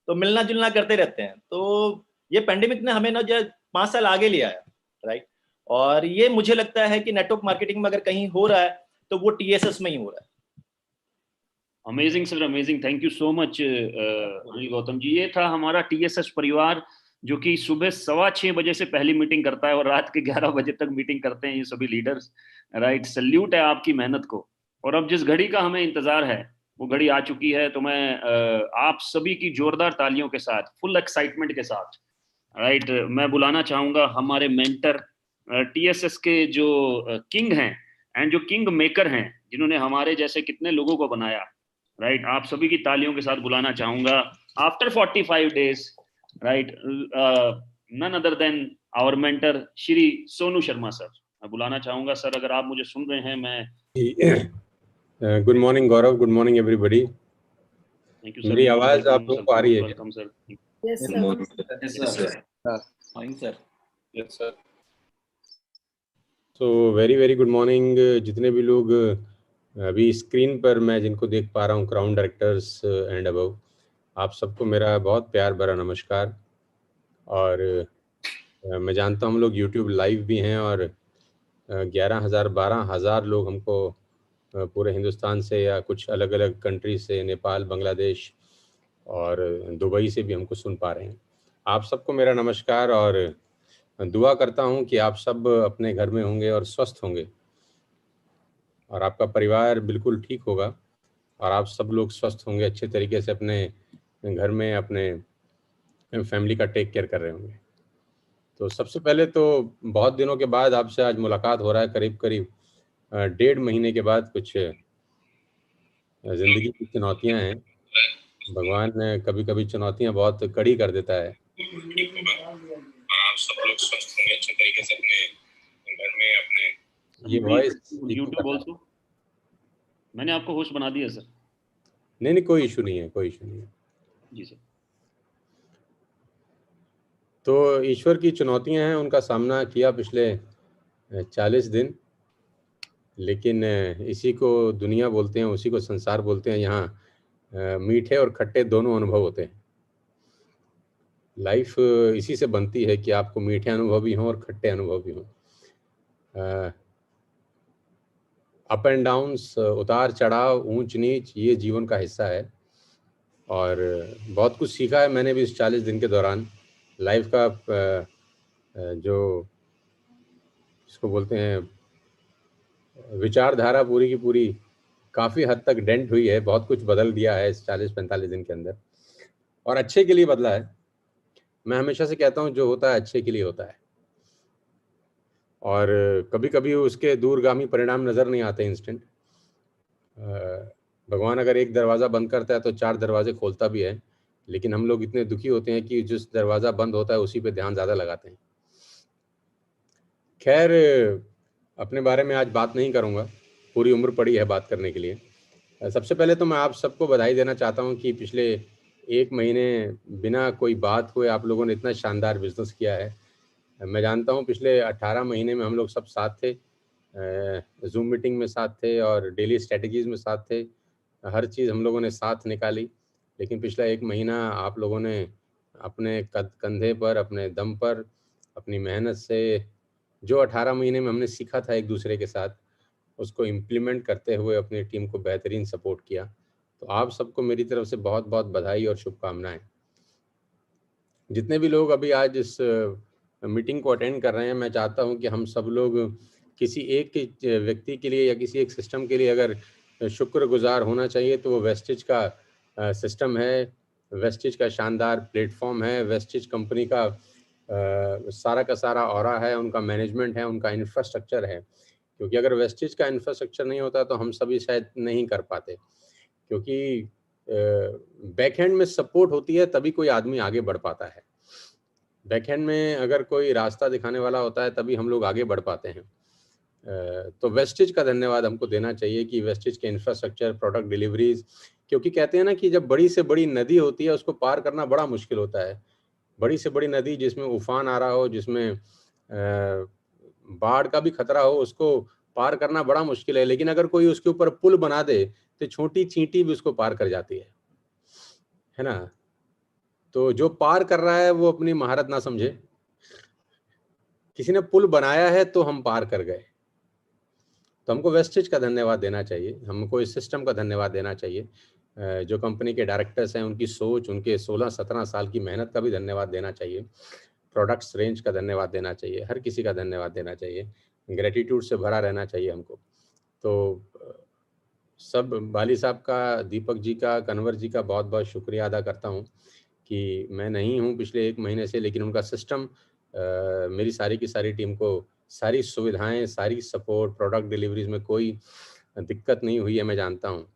तो मिलना जुलना करते रहते हैं। तो ये पेंडेमिक ने हमें ना जो 5 साल आगे ले आया, राइट। और ये मुझे लगता है कि नेटवर्क मार्केटिंग में अगर कहीं हो रहा है तो वो टीएसएस में ही हो रहा है। Amazing sir, amazing, thank you so much Anil Gautam ji. ये था हमारा टीएसएस परिवार जो कि सुबह 6:15 बजे से पहली मीटिंग करता है और रात के 11 बजे तक मीटिंग करते हैं ये सभी लीडर्स, राइट। सल्यूट है आपकी मेहनत को। और अब जिस घड़ी का हमें इंतजार है वो घड़ी आ चुकी है, तो मैं आप सभी की जोरदार तालियों के साथ, फुल एक्साइटमेंट के साथ, राइट, मैं बुलाना चाहूंगा हमारे मेंटर, टीएसएस के जो किंग हैं एंड जो किंग मेकर हैं, जिन्होंने हमारे जैसे कितने लोगों को बनाया, राइट। आप सभी की तालियों के साथ बुलाना चाहूंगा after 45 days, right, none other than our mentor Shri Sonu Sharma sir. मैं बुलाना चाहूंगा सर, अगर आप मुझे सुन रहे हैं। मैं good morning Gaurav, good morning everybody. Thank you sir. मेरी आवाज आप लोगों को आ रही है? Welcome sir. Yes sir. Fine sir. Yes sir. तो वेरी वेरी गुड मॉर्निंग जितने भी लोग अभी स्क्रीन पर मैं जिनको देख पा रहा हूँ, क्राउन डायरेक्टर्स एंड अबव, आप सबको मेरा बहुत प्यार भरा नमस्कार। और मैं जानता हूँ हम लोग यूट्यूब लाइव भी हैं और 11,000 12,000 लोग हमको पूरे हिंदुस्तान से या कुछ अलग अलग कंट्री से, नेपाल, बांग्लादेश और दुबई से भी हमको सुन पा रहे हैं। आप सबको मेरा नमस्कार और दुआ करता हूं कि आप सब अपने घर में होंगे और स्वस्थ होंगे और आपका परिवार बिल्कुल ठीक होगा और आप सब लोग स्वस्थ होंगे, अच्छे तरीके से अपने घर में अपने फैमिली का टेक केयर कर रहे होंगे। तो सबसे पहले तो बहुत दिनों के बाद आपसे आज मुलाकात हो रहा है, करीब करीब 1.5 महीने के बाद। कुछ ज़िंदगी की चुनौतियां हैं, भगवान कभी कभी चुनौतियां बहुत कड़ी कर देता है। आप सब लोग स्वस्थ होंगे, अच्छे तरीके से अपने घर में अपने। ये वॉइस यूट्यूब ऑल्सो मैंने आपको होस्ट बना दिया सर। नहीं, कोई इशू नहीं है, कोई इशू नहीं है जी सर। तो ईश्वर की चुनौतियां हैं, उनका सामना किया पिछले 40 दिन, लेकिन इसी को दुनिया बोलते हैं, उसी को संसार बोलते हैं। यहाँ मीठे और खट्टे दोनों अनुभव होते हैं। लाइफ इसी से बनती है कि आपको मीठे अनुभव भी हों और खट्टे अनुभव भी हों। अप एंड डाउन्स, उतार चढ़ाव, ऊंच नीच, ये जीवन का हिस्सा है। और बहुत कुछ सीखा है मैंने भी इस 40 दिन के दौरान। लाइफ का जो इसको बोलते हैं विचारधारा पूरी की पूरी काफ़ी हद तक डेंट हुई है। बहुत कुछ बदल दिया है इस 40-45 दिन के अंदर और अच्छे के लिए बदला है। मैं हमेशा से कहता हूँ जो होता है अच्छे के लिए होता है और कभी कभी उसके दूरगामी परिणाम नज़र नहीं आते इंस्टेंट। भगवान अगर एक दरवाज़ा बंद करता है तो 4 दरवाजे खोलता भी है, लेकिन हम लोग इतने दुखी होते हैं कि जिस दरवाज़ा बंद होता है उसी पे ध्यान ज़्यादा लगाते हैं। खैर, अपने बारे में आज बात नहीं करूँगा, पूरी उम्र पड़ी है बात करने के लिए। सबसे पहले तो मैं आप सबको बधाई देना चाहता हूँ कि पिछले 1 महीने बिना कोई बात हुए आप लोगों ने इतना शानदार बिजनेस किया है। मैं जानता हूँ पिछले 18 महीने में हम लोग सब साथ थे, जूम मीटिंग में साथ थे और डेली स्ट्रेटजीज में साथ थे। हर चीज़ हम लोगों ने साथ निकाली, लेकिन पिछला 1 महीना आप लोगों ने अपने कंधे पर, अपने दम पर, अपनी मेहनत से जो 18 महीने में हमने सीखा था एक दूसरे के साथ, उसको इम्प्लीमेंट करते हुए अपनी टीम को बेहतरीन सपोर्ट किया। तो आप सबको मेरी तरफ से बहुत बहुत बधाई और शुभकामनाएं। जितने भी लोग अभी आज इस मीटिंग को अटेंड कर रहे हैं, मैं चाहता हूं कि हम सब लोग किसी एक व्यक्ति के लिए या किसी एक सिस्टम के लिए अगर शुक्रगुजार होना चाहिए तो वो वेस्टेज का सिस्टम है, वेस्टेज का शानदार प्लेटफॉर्म है, वेस्टेज कंपनी का सारा ऑरा है, उनका मैनेजमेंट है, उनका इंफ्रास्ट्रक्चर है। क्योंकि अगर वेस्टेज का इंफ्रास्ट्रक्चर नहीं होता तो हम सभी शायद नहीं कर पाते, क्योंकि बैकहैंड में सपोर्ट होती है तभी कोई आदमी आगे बढ़ पाता है। बैकहैंड में अगर कोई रास्ता दिखाने वाला होता है तभी हम लोग आगे बढ़ पाते हैं। तो वेस्टेज का धन्यवाद हमको देना चाहिए कि वेस्टेज के इंफ्रास्ट्रक्चर, प्रोडक्ट डिलीवरीज, क्योंकि कहते हैं ना कि जब बड़ी से बड़ी नदी होती है उसको पार करना बड़ा मुश्किल होता है। बड़ी से बड़ी नदी जिसमें उफान आ रहा हो, जिसमें बाढ़ का भी खतरा हो, उसको पार करना बड़ा मुश्किल है, लेकिन अगर कोई उसके ऊपर पुल बना दे तो छोटी चींटी भी उसको पार कर जाती है ना। तो जो पार कर रहा है वो अपनी महारत ना समझे, किसी ने पुल बनाया है तो हम पार कर गए। तो हमको वेस्टेज का धन्यवाद देना चाहिए, हमको इस सिस्टम का धन्यवाद देना चाहिए, जो कंपनी के डायरेक्टर्स हैं उनकी सोच, उनके 16-17 साल की मेहनत का भी धन्यवाद देना चाहिए, प्रोडक्ट्स रेंज का धन्यवाद देना चाहिए, हर किसी का धन्यवाद देना चाहिए, ग्रेटिट्यूड से भरा रहना चाहिए हमको। तो सब बाली साहब का, दीपक जी का, कन्वर जी का बहुत बहुत शुक्रिया अदा करता हूँ कि मैं नहीं हूँ पिछले 1 महीने से, लेकिन उनका सिस्टम मेरी सारी की सारी टीम को सारी सुविधाएं, सारी सपोर्ट, प्रोडक्ट डिलीवरीज में कोई दिक्कत नहीं हुई है, मैं जानता हूँ।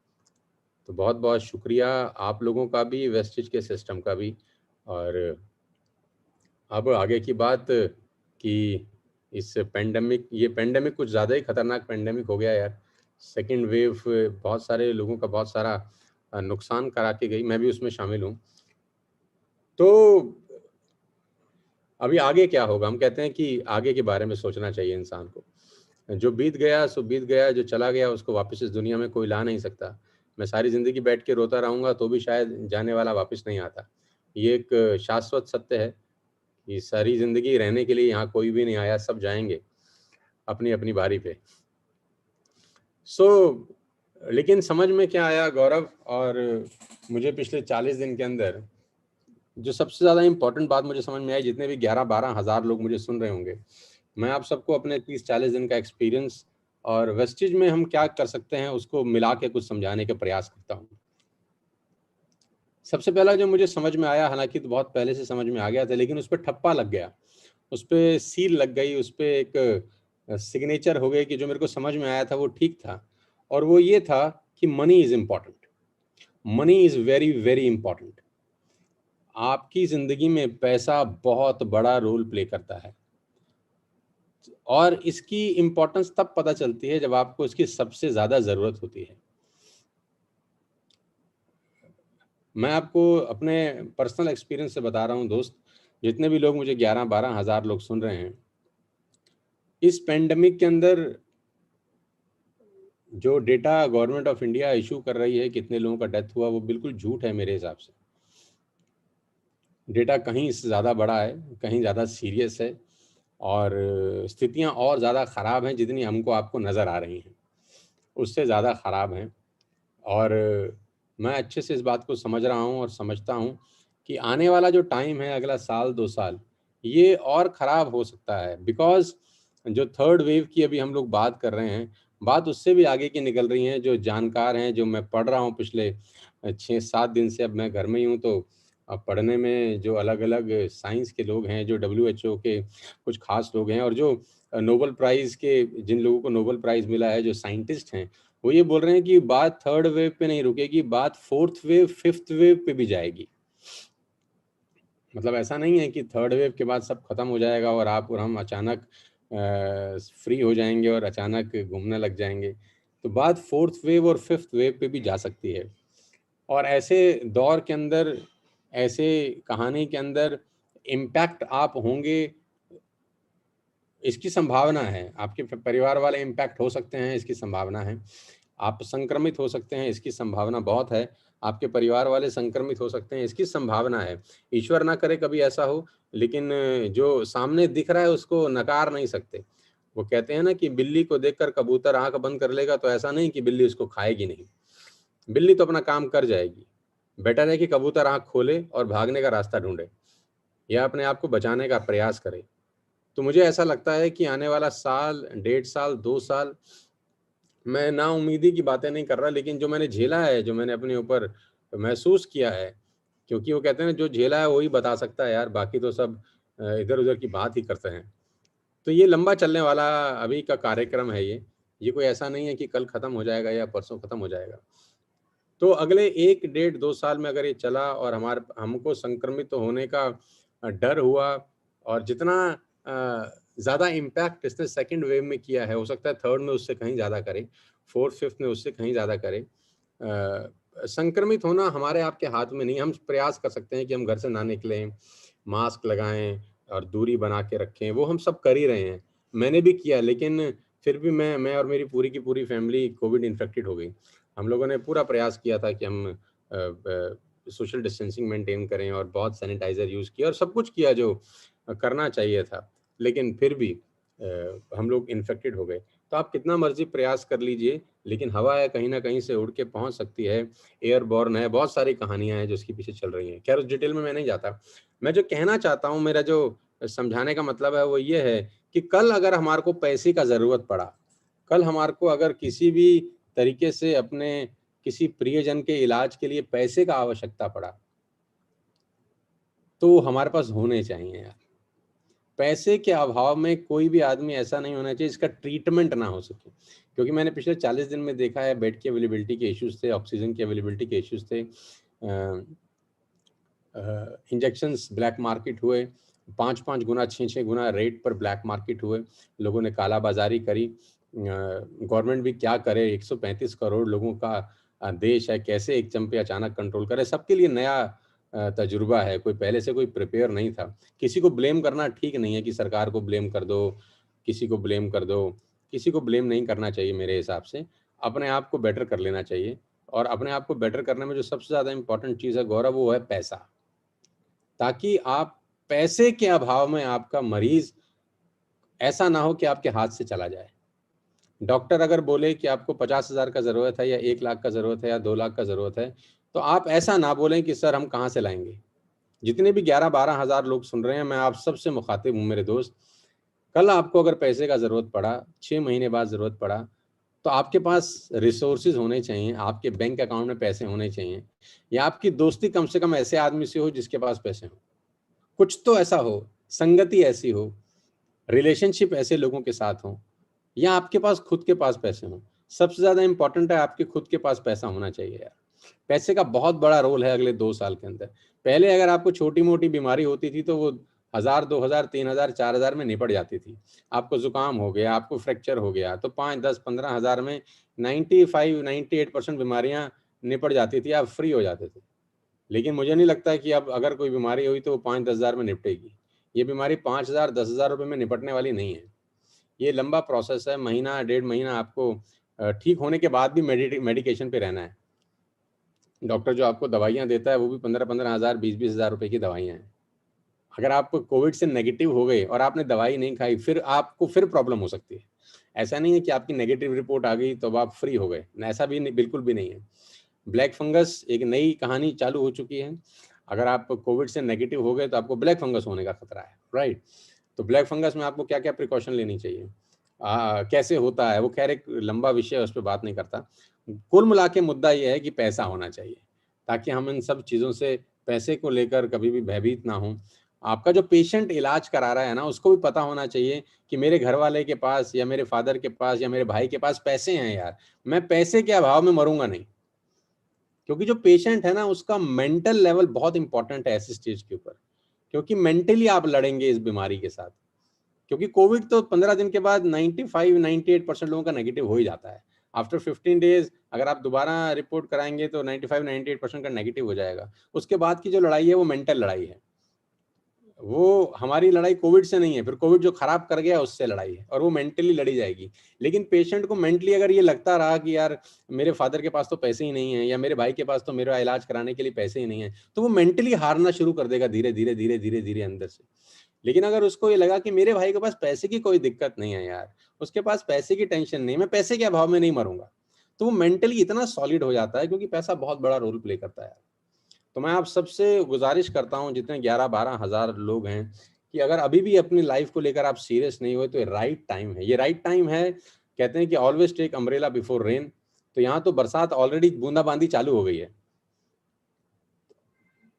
तो बहुत बहुत शुक्रिया आप लोगों का भी, वेस्टेज के सिस्टम का भी। और अब आगे की बात कि इस पेंडेमिक, ये पेंडेमिक कुछ ज़्यादा ही खतरनाक पेंडेमिक हो गया यार। सेकेंड वेव बहुत सारे लोगों का बहुत सारा नुकसान करा के गई, मैं भी उसमें शामिल हूँ। तो अभी आगे क्या होगा? हम कहते हैं कि आगे के बारे में सोचना चाहिए इंसान को। जो बीत गया सो बीत गया, जो चला गया उसको वापस इस दुनिया में कोई ला नहीं सकता। मैं सारी ज़िंदगी बैठ के रोता रहूँगा तो भी शायद जाने वाला वापस नहीं आता। ये एक शाश्वत सत्य है कि सारी ज़िंदगी रहने के लिए यहाँ कोई भी नहीं आया, सब जाएंगे अपनी अपनी बारी पे। लेकिन समझ में क्या आया गौरव, और मुझे पिछले 40 दिन के अंदर जो सबसे ज़्यादा इम्पोर्टेंट बात मुझे समझ में आई, जितने भी 11-12 हज़ार लोग मुझे सुन रहे होंगे, मैं आप सबको अपने 30-40 दिन का एक्सपीरियंस और वेस्टेज में हम क्या कर सकते हैं उसको मिला के कुछ समझाने के प्रयास करता हूँ। सबसे पहला जो मुझे समझ में आया, हालांकि तो बहुत पहले से समझ में आ गया था, लेकिन उस पर ठप्पा लग गया, उस पर सील लग गई, उस पर एक सिग्नेचर हो गई कि जो मेरे को समझ में आया था वो ठीक था, और वो ये था कि money is important. Money is very very important. आपकी ज़िंदगी में पैसा बहुत बड़ा रोल प्ले करता है, और इसकी इम्पोर्टेंस तब पता चलती है जब आपको इसकी सबसे ज़्यादा ज़रूरत होती है। मैं आपको अपने पर्सनल एक्सपीरियंस से बता रहा हूँ दोस्त, जितने भी लोग मुझे 11-12 हज़ार लोग सुन रहे हैं, इस पेंडेमिक के अंदर जो data government of India issue कर रही है कितने लोगों का डेथ हुआ, वो बिल्कुल झूठ है मेरे हिसाब से। डेटा कहीं से ज़्यादा बड़ा है, कहीं ज़्यादा सीरियस है, और स्थितियां और ज़्यादा ख़राब हैं जितनी हमको आपको नज़र आ रही हैं, उससे ज़्यादा ख़राब हैं। और मैं अच्छे से इस बात को समझ रहा हूं और समझता हूं कि आने वाला जो टाइम है, अगला साल 2 साल, ये और ख़राब हो सकता है, बिकॉज़ जो थर्ड वेव की अभी हम लोग बात कर रहे हैं, बात उससे भी आगे की निकल रही हैं। जो जानकार हैं, जो मैं पढ़ रहा हूँ पिछले 6-7 दिन से, अब मैं घर में ही हूँ, तो अब पढ़ने में जो अलग-अलग साइंस के लोग हैं, जो WHO के कुछ खास लोग हैं, और जो नोबेल प्राइज़ के, जिन लोगों को नोबेल प्राइज़ मिला है, जो साइंटिस्ट हैं, वो ये बोल रहे हैं कि बात थर्ड वेव पे नहीं रुकेगी, बात फोर्थ वेव, फिफ्थ वेव पे भी जाएगी। मतलब ऐसा नहीं है कि थर्ड वेव के बाद सब खत्म हो जाएगा और आप और हम अचानक फ्री हो जाएंगे और अचानक घूमने लग जाएंगे। तो बात फोर्थ वेव और फिफ्थ वेव पे भी जा सकती है। और ऐसे दौर के अंदर, ऐसे कहानी के अंदर इम्पैक्ट आप होंगे, इसकी संभावना है। आपके परिवार वाले इम्पैक्ट हो सकते हैं, इसकी संभावना है। आप संक्रमित हो सकते हैं, इसकी संभावना बहुत है। आपके परिवार वाले संक्रमित हो सकते हैं, इसकी संभावना है। ईश्वर ना करे कभी ऐसा हो, लेकिन जो सामने दिख रहा है उसको नकार नहीं सकते। वो कहते हैं ना कि बिल्ली को देखकर कबूतर आंख बंद कर लेगा, तो ऐसा नहीं कि बिल्ली उसको खाएगी नहीं, बिल्ली तो अपना काम कर जाएगी। बेटर है कि कबूतर आंख खोले और भागने का रास्ता ढूंढे, या अपने आप को बचाने का प्रयास करे। तो मुझे ऐसा लगता है कि आने वाला साल, 1.5 साल, 2 साल, मैं नाउम्मीदी की बातें नहीं कर रहा, लेकिन जो मैंने झेला है, जो मैंने अपने ऊपर महसूस किया है, क्योंकि वो कहते हैं जो झेला है वही बता सकता है यार, बाकी तो सब इधर उधर की बात ही करते हैं। तो ये लंबा चलने वाला अभी का कार्यक्रम है ये, ये कोई ऐसा नहीं है कि कल ख़त्म हो जाएगा या परसों ख़त्म हो जाएगा। तो अगले 1, 1.5, 2 साल में अगर ये चला और हमको संक्रमित होने का डर हुआ, और जितना ज़्यादा इम्पैक्ट इसने सेकंड वेव में किया है, हो सकता है थर्ड में उससे कहीं ज़्यादा करे, फोर्थ, फिफ्थ में उससे कहीं ज़्यादा करे। संक्रमित होना हमारे आपके हाथ में नहीं। हम प्रयास कर सकते हैं कि हम घर से ना निकलें, मास्क लगाएं और दूरी बना के रखें, वो हम सब कर ही रहे हैं, मैंने भी किया, लेकिन फिर भी मैं और मेरी पूरी की पूरी फैमिली कोविड इन्फेक्टेड हो गई। हम लोगों ने पूरा प्रयास किया था कि हम सोशल डिस्टेंसिंग मेंटेन करें और बहुत सैनिटाइज़र यूज़ किया और सब कुछ किया जो करना चाहिए था, लेकिन फिर भी हम लोग इन्फेक्टेड हो गए। तो आप कितना मर्जी प्रयास कर लीजिए, लेकिन हवा है कहीं ना कहीं से उड़ के पहुंच सकती है, एयरबॉर्न है, बहुत सारी कहानियां हैं जो इसके पीछे चल रही हैं। खैर उस डिटेल में मैं नहीं जाता। मैं जो कहना चाहता हूं, मेरा जो समझाने का मतलब है वो ये है कि कल अगर हमारे को पैसे का ज़रूरत पड़ा, कल हमारे को अगर किसी भी तरीके से अपने किसी प्रियजन के इलाज के लिए पैसे का आवश्यकता पड़ा, तो हमारे पास होने चाहिए यार। पैसे के अभाव में कोई भी आदमी ऐसा नहीं होना चाहिए इसका ट्रीटमेंट ना हो सके, क्योंकि मैंने पिछले 40 दिन में देखा है बेड की अवेलेबिलिटी के इश्यूज थे, ऑक्सीजन की अवेलेबिलिटी के इश्यूज थे, इंजेक्शंस ब्लैक मार्केट हुए, 5-5 गुना 6-6 गुना रेट पर ब्लैक मार्केट हुए, लोगों ने कालाबाजारी करी। गवर्नमेंट भी क्या करे, 135 करोड़ लोगों का देश है, कैसे एकदम पे अचानक कंट्रोल करे। सबके लिए नया तजुर्बा है, कोई पहले से कोई प्रिपेयर नहीं था। किसी को ब्लेम करना ठीक नहीं है कि सरकार को ब्लेम कर दो, किसी को ब्लेम कर दो, किसी को ब्लेम नहीं करना चाहिए। मेरे हिसाब से अपने आप को बेटर कर लेना चाहिए, और अपने आप को बेटर करने में जो सबसे ज़्यादा इंपॉर्टेंट चीज़ है गौरव, वो है पैसा। ताकि आप पैसे के अभाव में आपका मरीज ऐसा ना हो कि आपके हाथ से चला जाए। डॉक्टर अगर बोले कि आपको 50,000 का ज़रूरत है या 1 लाख का ज़रूरत है या 2 लाख का ज़रूरत है, तो आप ऐसा ना बोलें कि सर हम कहाँ से लाएंगे। जितने भी 11-12 हज़ार लोग सुन रहे हैं, मैं आप सबसे मुखातिब हूँ मेरे दोस्त। कल आपको अगर पैसे का ज़रूरत पड़ा, 6 महीने बाद ज़रूरत पड़ा, तो आपके पास रिसोर्सेज होने चाहिए, आपके बैंक अकाउंट में पैसे होने चाहिए, या आपकी दोस्ती कम से कम ऐसे आदमी से हो जिसके पास पैसे हो, कुछ तो ऐसा हो, संगति ऐसी हो, रिलेशनशिप ऐसे लोगों के साथ हो, या आपके पास खुद के पास पैसे हों। सबसे ज़्यादा इंपॉर्टेंट है आपके खुद के पास पैसा होना चाहिए यार। पैसे का बहुत बड़ा रोल है अगले 2 साल के अंदर। पहले अगर आपको छोटी मोटी बीमारी होती थी तो वो 1000, 2000, 3000, 4000 में निपट जाती थी। आपको जुकाम हो गया, आपको फ्रैक्चर हो गया, तो 5, 10, 15 हज़ार में 95-98% बीमारियां निपट जाती थी, आप फ्री हो जाते थे। लेकिन मुझे नहीं लगता कि अब अगर कोई बीमारी हुई तो वो 5-10 हज़ार में निपटेगी। ये बीमारी 5000, 10,000 रुपये में निपटने वाली नहीं है। ये लंबा प्रोसेस है, महीना 1.5 महीना आपको ठीक होने के बाद भी मेडिकेशन पे रहना है। डॉक्टर जो आपको दवाइयाँ देता है वो भी 15-15 हज़ार, 20-20 हज़ार रुपये की दवाइयाँ हैं। अगर आप कोविड से नेगेटिव हो गए और आपने दवाई नहीं खाई, फिर आपको फिर प्रॉब्लम हो सकती है। ऐसा नहीं है कि आपकी नेगेटिव रिपोर्ट आ गई तो अब आप फ्री हो गए, ऐसा भी नहीं, बिल्कुल भी नहीं है। ब्लैक फंगस एक नई कहानी चालू हो चुकी है। अगर आप कोविड से नेगेटिव हो गए तो आपको ब्लैक फंगस होने का खतरा है, राइट। तो ब्लैक फंगस में आपको क्या क्या प्रिकॉशन लेनी चाहिए, कैसे होता है, वो खैर एक लंबा विषय है, उस पर बात नहीं करता। कुल मिला के मुद्दा ये है कि पैसा होना चाहिए, ताकि हम इन सब चीज़ों से, पैसे को लेकर कभी भी भयभीत ना हो। आपका जो पेशेंट इलाज करा रहा है ना, उसको भी पता होना चाहिए कि मेरे घर वाले के पास या मेरे फादर के पास या मेरे भाई के पास पैसे हैं यार, मैं पैसे के अभाव में मरूंगा नहीं। क्योंकि जो पेशेंट है ना, उसका मेंटल लेवल बहुत इंपॉर्टेंट है ऐसी स्टेज के ऊपर, क्योंकि मेंटली आप लड़ेंगे इस बीमारी के साथ। क्योंकि कोविड तो 15 दिन के बाद 95-98% लोगों का नेगेटिव हो ही जाता है। आफ्टर 15 डेज अगर आप दोबारा रिपोर्ट कराएंगे तो 95-98% का नेगेटिव हो जाएगा। उसके बाद की जो लड़ाई है वो मेंटल लड़ाई है, वो हमारी लड़ाई कोविड से नहीं है, फिर कोविड जो खराब कर गया उससे लड़ाई है, और वो मेंटली लड़ी जाएगी। लेकिन पेशेंट को मेंटली अगर ये लगता रहा कि यार मेरे फादर के पास तो पैसे ही नहीं है, या मेरे भाई के पास तो मेरा इलाज कराने के लिए पैसे ही नहीं है, तो वो मेंटली हारना शुरू कर देगा धीरे धीरे धीरे धीरे धीरे अंदर से। लेकिन अगर उसको ये लगा कि मेरे भाई के पास पैसे की कोई दिक्कत नहीं है यार, उसके पास पैसे की टेंशन नहीं, मैं पैसे के अभाव में नहीं मरूंगा, तो वो मेंटली इतना सॉलिड हो जाता है, क्योंकि पैसा बहुत बड़ा रोल प्ले करता है। तो मैं आप सबसे गुजारिश करता हूं, जितने 11-12 हज़ार लोग हैं, कि अगर अभी भी अपनी लाइफ को लेकर आप सीरियस नहीं हुए तो ये राइट टाइम है। ये राइट टाइम है, कहते हैं कि always take umbrella before rain. तो यहाँ तो बरसात ऑलरेडी बूंदाबांदी चालू हो गई है।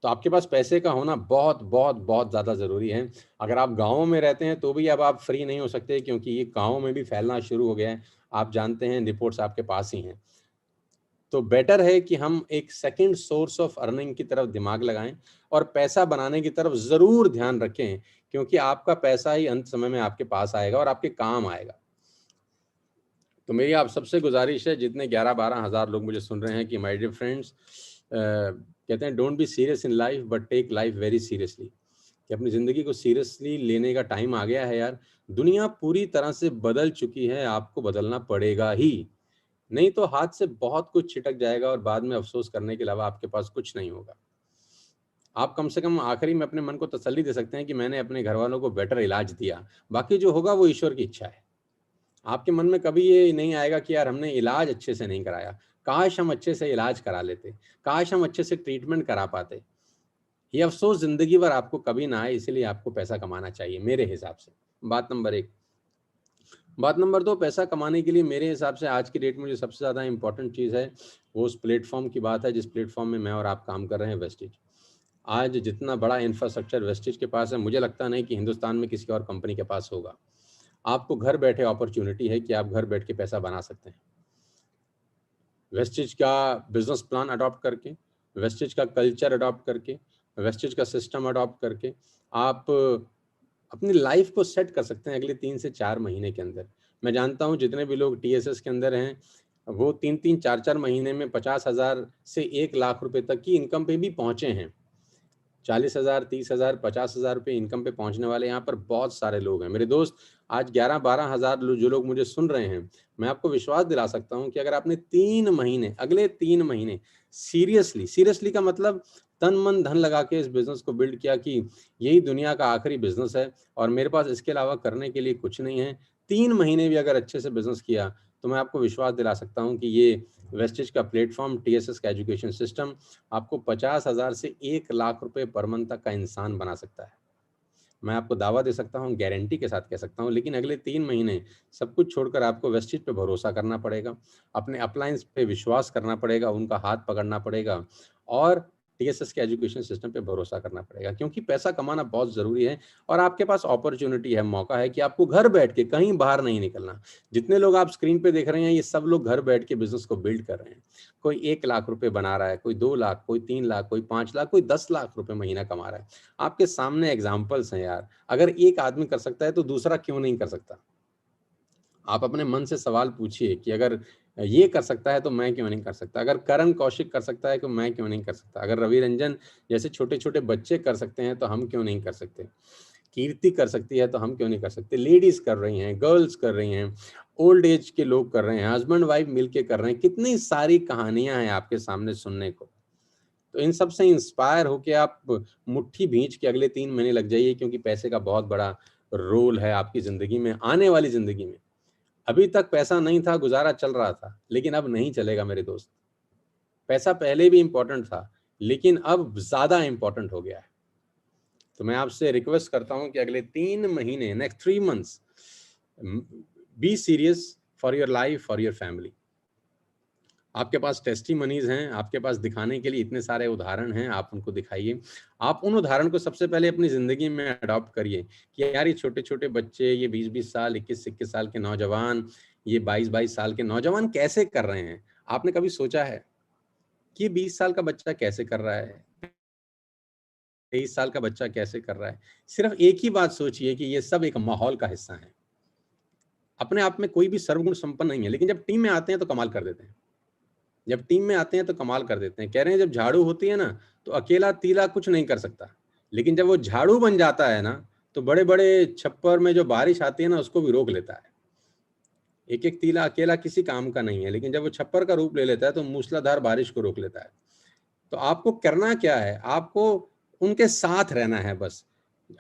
तो आपके पास पैसे का होना बहुत बहुत बहुत ज़्यादा ज़रूरी है। अगर आप गाँव में रहते हैं तो भी अब आप फ्री नहीं हो सकते, क्योंकि ये गाँव में भी फैलना शुरू हो गया है। आप जानते हैं, रिपोर्ट्स आपके पास ही हैं। तो बेटर है कि हम एक सेकंड सोर्स ऑफ अर्निंग की तरफ दिमाग लगाएं और पैसा बनाने की तरफ ज़रूर ध्यान रखें, क्योंकि आपका पैसा ही अंत समय में आपके पास आएगा और आपके काम आएगा। तो मेरी आप सबसे गुजारिश है, जितने 11-12 हज़ार लोग मुझे सुन रहे हैं, कि माय डियर फ्रेंड्स, कहते हैं don't be serious in life but take life very seriously, कि अपनी ज़िंदगी को सीरियसली लेने का टाइम आ गया है यार। दुनिया पूरी तरह से बदल चुकी है, आपको बदलना पड़ेगा ही, नहीं तो हाथ से बहुत कुछ छिटक जाएगा और बाद में अफसोस करने के अलावा आपके पास कुछ नहीं होगा। आप कम से कम आखिरी में अपने मन को तसल्ली दे सकते हैं कि मैंने अपने घर वालों को बेटर इलाज दिया, बाकी जो होगा वो ईश्वर की इच्छा है। आपके मन में कभी ये नहीं आएगा कि यार हमने इलाज अच्छे से नहीं कराया, काश हम अच्छे से इलाज करा लेते, काश हम अच्छे से ट्रीटमेंट करा पाते। ये अफसोस जिंदगी भर आपको कभी ना आए, इसलिए आपको पैसा कमाना चाहिए मेरे हिसाब से। बात नंबर 1। बात नंबर 2, पैसा कमाने के लिए मेरे हिसाब से आज की डेट में जो सबसे ज़्यादा इंपॉर्टेंट चीज़ है वो उस प्लेटफॉर्म की बात है जिस प्लेटफॉर्म में मैं और आप काम कर रहे हैं, वेस्टेज। आज जितना बड़ा इंफ्रास्ट्रक्चर वेस्टेज के पास है, मुझे लगता नहीं कि हिंदुस्तान में किसी और कंपनी के पास होगा। आपको घर बैठे अपॉर्चुनिटी है कि आप घर बैठ के पैसा बना सकते हैं। वेस्टेज का बिजनेस प्लान अडॉप्ट करके, वेस्टेज का कल्चर अडॉप्ट करके, वेस्टेज का सिस्टम अडॉप्ट करके आप अपनी लाइफ को सेट कर सकते हैं अगले 3 से 4 महीने के अंदर। मैं जानता हूं जितने भी लोग TSS के अंदर हैं वो 3-3, 4-4 महीने में 50,000 से 1 लाख रुपए तक की इनकम पे भी पहुंचे हैं। 40,000, 30,000, 50,000 रुपये इनकम पे पहुंचने वाले यहाँ पर बहुत सारे लोग हैं। मेरे दोस्त, आज 11-12 हज़ार जो लोग मुझे सुन रहे हैं, मैं आपको विश्वास दिला सकता हूं कि अगर आपने 3 महीने, अगले 3 महीने सीरियसली का मतलब तन मन धन लगा के इस बिजनेस को बिल्ड किया कि यही दुनिया का आखिरी बिजनेस है और मेरे पास इसके अलावा करने के लिए कुछ नहीं है, 3 महीने भी अगर अच्छे से बिजनेस किया तो मैं आपको विश्वास दिला सकता हूं कि ये वेस्टेज का प्लेटफॉर्म, TSS का एजुकेशन सिस्टम आपको 50,000 से 1 लाख रुपए पर मंथ तक का इंसान बना सकता है। मैं आपको दावा दे सकता हूं, गारंटी के साथ कह सकता हूं। लेकिन अगले 3 महीने सब कुछ छोड़कर आपको वेस्टेज पे भरोसा करना पड़ेगा, अपने अपलायंस पे विश्वास करना पड़ेगा, उनका हाथ पकड़ना पड़ेगा और TSS के एजुकेशन सिस्टम पे भरोसा करना पड़ेगा, क्योंकि पैसा कमाना बहुत ज़रूरी है और आपके पास अपॉर्चुनिटी है, मौका है कि आपको घर बैठ के, कहीं बाहर नहीं निकलना। जितने लोग आप स्क्रीन पे देख रहे हैं, ये सब लोग घर बैठ के बिजनेस को बिल्ड कर रहे हैं। कोई 1 लाख रुपए बना रहा है, कोई 2 लाख, कोई 3 लाख, कोई 5 लाख, कोई 10 लाख रुपए महीना कमा रहा है। आपके सामने एग्जाम्पल्स हैं यार। अगर एक आदमी कर सकता है तो दूसरा क्यों नहीं कर सकता? आप अपने मन से सवाल पूछिए कि अगर ये कर सकता है तो मैं क्यों नहीं कर सकता? अगर करण कौशिक कर सकता है तो मैं क्यों नहीं कर सकता? अगर रवि रंजन जैसे छोटे छोटे बच्चे कर सकते हैं तो हम क्यों नहीं कर सकते? कीर्ति कर सकती है तो हम क्यों नहीं कर सकते? लेडीज कर रही हैं, गर्ल्स कर रही हैं, ओल्ड एज के लोग कर रहे हैं, हस्बैंड वाइफ मिलके कर रहे हैं। कितनी सारी कहानियां हैं आपके सामने सुनने को। तो इन सब से इंस्पायर होके आप मुट्ठी भींच के अगले 3 महीने लग जाइए, क्योंकि पैसे का बहुत बड़ा रोल है आपकी जिंदगी में, आने वाली जिंदगी में। अभी तक पैसा नहीं था, गुजारा चल रहा था, लेकिन अब नहीं चलेगा मेरे दोस्त। पैसा पहले भी इंपॉर्टेंट था, लेकिन अब ज्यादा इंपॉर्टेंट हो गया है। तो मैं आपसे रिक्वेस्ट करता हूं कि अगले 3 महीने, next 3 months, be serious for your life, for your family. आपके पास टेस्टिमनीज हैं, आपके पास दिखाने के लिए इतने सारे उदाहरण हैं, आप उनको दिखाइए। आप उन उदाहरण को सबसे पहले अपनी ज़िंदगी में अडॉप्ट करिए कि यार ये छोटे छोटे बच्चे, ये 20-20 साल, 21-21 साल के नौजवान, ये 22-22 साल के नौजवान कैसे कर रहे हैं? आपने कभी सोचा है कि 20 साल का बच्चा कैसे कर रहा है, 23 साल का बच्चा कैसे कर रहा है? सिर्फ एक ही बात सोचिए कि ये सब एक माहौल का हिस्सा है। अपने आप में कोई भी सर्वगुण संपन्न नहीं है, लेकिन जब टीम में आते हैं तो कमाल कर देते हैं। जब टीम में आते हैं तो कमाल कर देते हैं। कह रहे हैं जब झाड़ू होती है ना तो अकेला तीला कुछ नहीं कर सकता, लेकिन जब वो झाड़ू बन जाता है ना तो बड़े बड़े छप्पर में जो बारिश आती है ना उसको भी रोक लेता है। एक एक तीला अकेला किसी काम का नहीं है, लेकिन जब वो छप्पर का रूप ले लेता है तो मूसलाधार बारिश को रोक लेता है। तो आपको करना क्या है? आपको उनके साथ रहना है, बस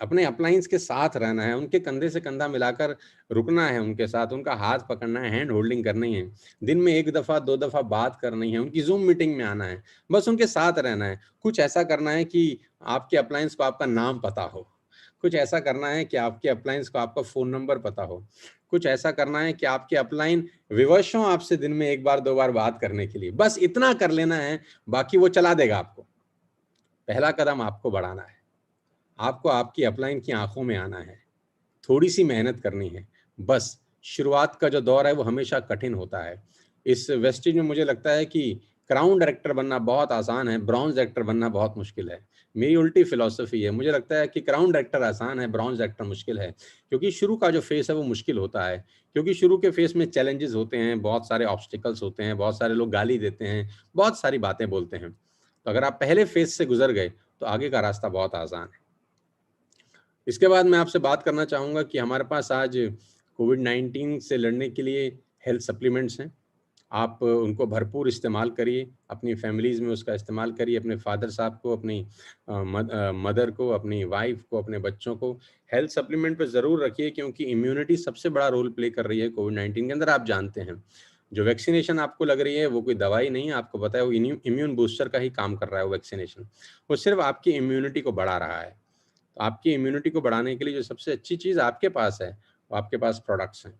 अपने अपलाइंस के साथ रहना है, उनके कंधे से कंधा मिलाकर रुकना है, उनके साथ उनका हाथ पकड़ना है, हैंड होल्डिंग करनी है, दिन में 1 दफ़ा 2 दफ़ा बात करनी है, उनकी जूम मीटिंग में आना है, बस उनके साथ रहना है। कुछ ऐसा करना है कि आपके अपलाइंस को आपका नाम पता हो, कुछ ऐसा करना है कि आपके अपलाइंस को आपका फ़ोन नंबर पता हो, कुछ ऐसा करना है कि आपके अपलाइन विवश हों आपसे दिन में 1 बार 2 बार बात करने के लिए। बस इतना कर लेना है, बाकी वो चला देगा आपको। पहला कदम आपको बढ़ाना है, आपको आपकी अपलाइन की आंखों में आना है, थोड़ी सी मेहनत करनी है बस। शुरुआत का जो दौर है वो हमेशा कठिन होता है। इस वेस्टेज में मुझे लगता है कि क्राउन डायरेक्टर बनना बहुत आसान है, ब्रॉन्ज डायरेक्टर बनना बहुत मुश्किल है। मेरी उल्टी फिलॉसफी है, मुझे लगता है कि क्राउन डायरेक्टर आसान है, ब्रॉन्ज डायरेक्टर मुश्किल है, क्योंकि शुरू का जो फेस है वो मुश्किल होता है, क्योंकि शुरू के फेस में चैलेंजेस होते हैं, बहुत सारे ऑब्स्टिकल्स होते हैं, बहुत सारे लोग गाली देते हैं, बहुत सारी बातें बोलते हैं। तो अगर आप पहले फेज से गुजर गए तो आगे का रास्ता बहुत आसान है। इसके बाद मैं आपसे बात करना चाहूँगा कि हमारे पास आज कोविड-19 से लड़ने के लिए हेल्थ सप्लीमेंट्स हैं। आप उनको भरपूर इस्तेमाल करिए, अपनी फैमिलीज़ में उसका इस्तेमाल करिए, अपने फादर साहब को, अपनी मदर को, अपनी वाइफ को, अपने बच्चों को हेल्थ सप्लीमेंट पे ज़रूर रखिए, क्योंकि इम्यूनिटी सबसे बड़ा रोल प्ले कर रही है कोविड-19 के अंदर। आप जानते हैं जो वैक्सीनेशन आपको लग रही है वो कोई दवाई नहीं है, आपको पता है वो इम्यून बूस्टर का ही काम कर रहा है वो वैक्सीनेशन। वो सिर्फ आपकी इम्यूनिटी को बढ़ा रहा है। तो आपकी इम्यूनिटी को बढ़ाने के लिए जो सबसे अच्छी चीज़ आपके पास है वो आपके पास प्रोडक्ट्स हैं।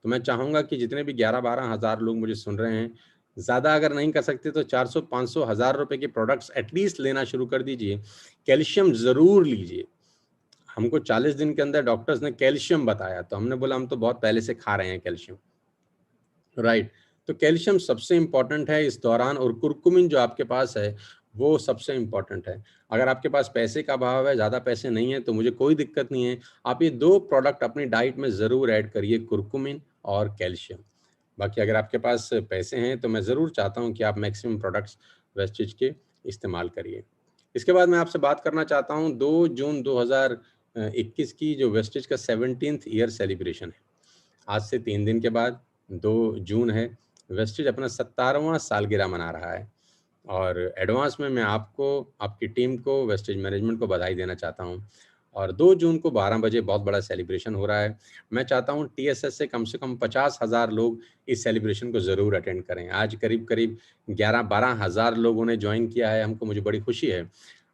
तो मैं चाहूँगा कि जितने भी 11-12 हज़ार लोग मुझे सुन रहे हैं, ज़्यादा अगर नहीं कर सकते तो 400, 500, हज़ार रुपए के प्रोडक्ट्स एटलीस्ट लेना शुरू कर दीजिए। कैल्शियम ज़रूर लीजिए। हमको 40 दिन के अंदर डॉक्टर्स ने कैल्शियम बताया, तो हमने बोला हम तो बहुत पहले से खा रहे हैं कैल्शियम, राइट। तो कैल्शियम सबसे इम्पॉर्टेंट है इस दौरान, और कुरकुमिन जो आपके पास है वो सबसे इम्पॉर्टेंट है। अगर आपके पास पैसे का अभाव है, ज़्यादा पैसे नहीं है, तो मुझे कोई दिक्कत नहीं है, आप ये 2 प्रोडक्ट अपनी डाइट में ज़रूर ऐड करिए, कुरकुमिन और कैल्शियम। बाकी अगर आपके पास पैसे हैं तो मैं ज़रूर चाहता हूँ कि आप मैक्सिमम प्रोडक्ट्स वेस्टेज के इस्तेमाल करिए। इसके बाद मैं आपसे बात करना चाहता हूँ 2 जून 2021 की जो वेस्टेज का 17th ईयर सेलिब्रेशन है। आज से 3 दिन के बाद 2 जून है, वेस्टेज अपना 17वां सालगिरह मना रहा है, और एडवांस में मैं आपको, आपकी टीम को, वेस्टेज मैनेजमेंट को बधाई देना चाहता हूं। और 2 जून को 12 बजे बहुत बड़ा सेलिब्रेशन हो रहा है। मैं चाहता हूं टीएसएस से कम 50,000 लोग इस सेलिब्रेशन को ज़रूर अटेंड करें। आज करीब 11-12 हज़ार लोगों ने ज्वाइन किया है, मुझे बड़ी खुशी है।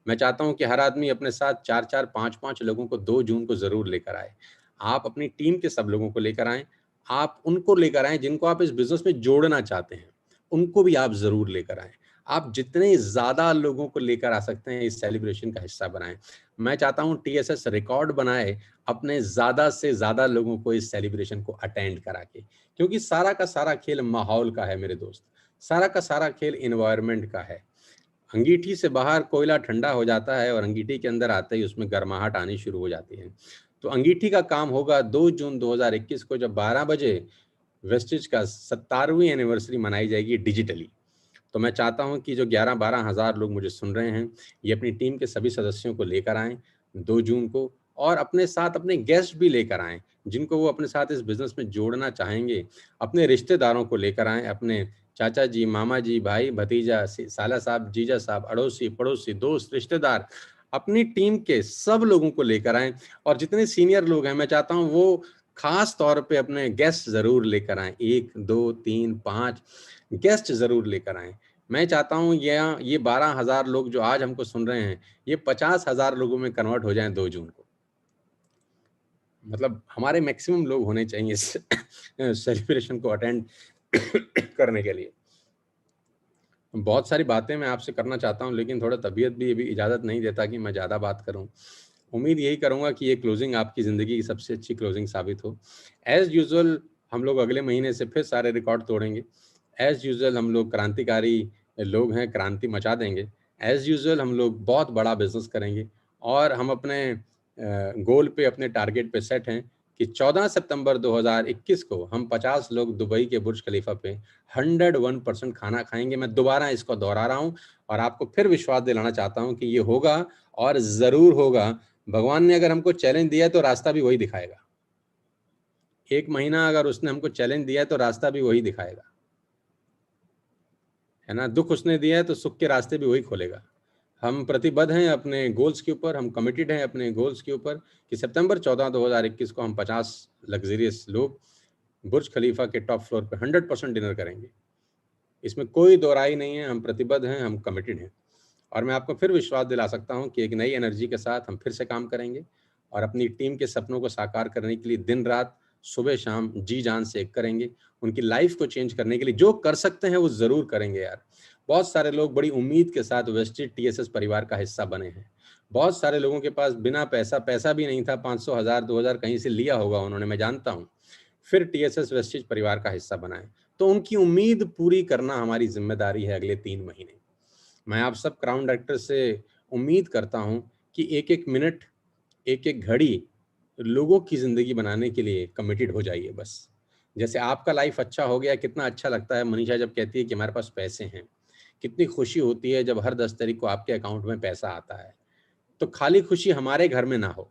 मैं चाहता हूं कि हर आदमी अपने साथ 4-4, 5-5 लोगों को 2 जून को ज़रूर लेकर आए। आप अपनी टीम के सब लोगों को लेकर आएँ, आप उनको लेकर आएँ जिनको आप इस बिज़नेस में जोड़ना चाहते हैं, उनको भी आप ज़रूर लेकर आएँ। आप जितने ज़्यादा लोगों को लेकर आ सकते हैं इस सेलिब्रेशन का हिस्सा बनाएं। मैं चाहता हूं टीएसएस रिकॉर्ड बनाए अपने ज़्यादा से ज़्यादा लोगों को इस सेलिब्रेशन को अटेंड करा के, क्योंकि सारा का सारा खेल माहौल का है मेरे दोस्त, सारा का सारा खेल एनवायरनमेंट का है। अंगीठी से बाहर कोयला ठंडा हो जाता है और अंगीठी के अंदर आते ही उसमें गर्माहट आनी शुरू हो जाती है। तो अंगीठी का काम होगा 2 जून 2021 को, जब 12 बजे वेस्टेज का 17वीं एनिवर्सरी मनाई जाएगी डिजिटली। तो मैं चाहता हूं कि जो 11-12 हज़ार लोग मुझे सुन रहे हैं, ये अपनी टीम के सभी सदस्यों को लेकर आएँ 2 जून को, और अपने साथ अपने गेस्ट भी लेकर आएँ, जिनको वो अपने साथ इस बिज़नेस में जोड़ना चाहेंगे। अपने रिश्तेदारों को लेकर आएँ, अपने चाचा जी, मामा जी, भाई, भतीजा, साला साहब, जीजा साहब, अड़ोसी, पड़ोसी, दोस्त, रिश्तेदार, अपनी टीम के सब लोगों को लेकर आएँ। और जितने सीनियर लोग हैं, मैं चाहता हूँ वो खास तौर पे अपने गेस्ट ज़रूर लेकर आएँ। 1, 2, 3, 5 गेस्ट ज़रूर लेकर आएँ। मैं चाहता हूँ ये 12 हज़ार लोग जो आज हमको सुन रहे हैं, ये 50 हज़ार लोगों में कन्वर्ट हो जाएँ 2 जून को। मतलब हमारे मैक्सिमम लोग होने चाहिए इस सेलिब्रेशन को अटेंड करने के लिए। बहुत सारी बातें मैं आपसे करना चाहता हूँ, लेकिन थोड़ा तबीयत भी अभी इजाज़त नहीं देता कि मैं ज़्यादा बात करूँ। उम्मीद यही करूँगा कि ये क्लोजिंग आपकी ज़िंदगी की सबसे अच्छी क्लोजिंग साबित हो। एज़ यूजुअल हम लोग अगले महीने से फिर सारे रिकॉर्ड तोड़ेंगे। एज़ यूजुअल हम लोग क्रांतिकारी लोग हैं, क्रांति मचा देंगे। एज़ यूजुअल हम लोग बहुत बड़ा बिज़नेस करेंगे, और हम अपने गोल पे, अपने टारगेट पे सेट हैं कि 14 सितंबर 2021 को हम 50 लोग दुबई के बुर्ज खलीफा पे 101% खाना खाएंगे। मैं दोबारा इसको दोहरा रहा हूँ और आपको फिर विश्वास दिलाना चाहता हूँ कि ये होगा, और ज़रूर होगा। भगवान ने अगर हमको चैलेंज दिया है तो रास्ता भी वही दिखाएगा। 1 महीना अगर उसने हमको चैलेंज दिया है तो रास्ता भी वही दिखाएगा, है ना। दुख उसने दिया है तो सुख के रास्ते भी वही खोलेगा। हम प्रतिबद्ध हैं अपने गोल्स के ऊपर, हम कमिटेड हैं अपने गोल्स के ऊपर कि सितंबर 14, 2021 को हम 50 लग्जरियस लोग बुर्ज खलीफा के टॉप फ्लोर पे 100% डिनर करेंगे। इसमें कोई दो राय नहीं है, हम प्रतिबद्ध हैं, हम कमिटेड हैं। और मैं आपको फिर विश्वास दिला सकता हूं कि एक नई एनर्जी के साथ हम फिर से काम करेंगे, और अपनी टीम के सपनों को साकार करने के लिए दिन रात, सुबह शाम जी जान से एक करेंगे। उनकी लाइफ को चेंज करने के लिए जो कर सकते हैं वो ज़रूर करेंगे यार। बहुत सारे लोग बड़ी उम्मीद के साथ वेस्टेज टीएसएस परिवार का हिस्सा बने हैं। बहुत सारे लोगों के पास बिना पैसा भी नहीं था, 500, 1000, 2000 कहीं से लिया होगा उन्होंने, मैं जानता हूँ, फिर टीएसएस वेस्टेज परिवार का हिस्सा बनाए। तो उनकी उम्मीद पूरी करना हमारी जिम्मेदारी है अगले 3 महीने। मैं आप सब क्राउन डायरेक्टर से उम्मीद करता हूँ कि एक एक मिनट, एक एक घड़ी लोगों की ज़िंदगी बनाने के लिए कमिटेड हो जाइए। बस जैसे आपका लाइफ अच्छा हो गया, कितना अच्छा लगता है मनीषा जब कहती है कि हमारे पास पैसे हैं, कितनी खुशी होती है जब हर 10 तारीख को आपके अकाउंट में पैसा आता है। तो खाली खुशी हमारे घर में ना हो,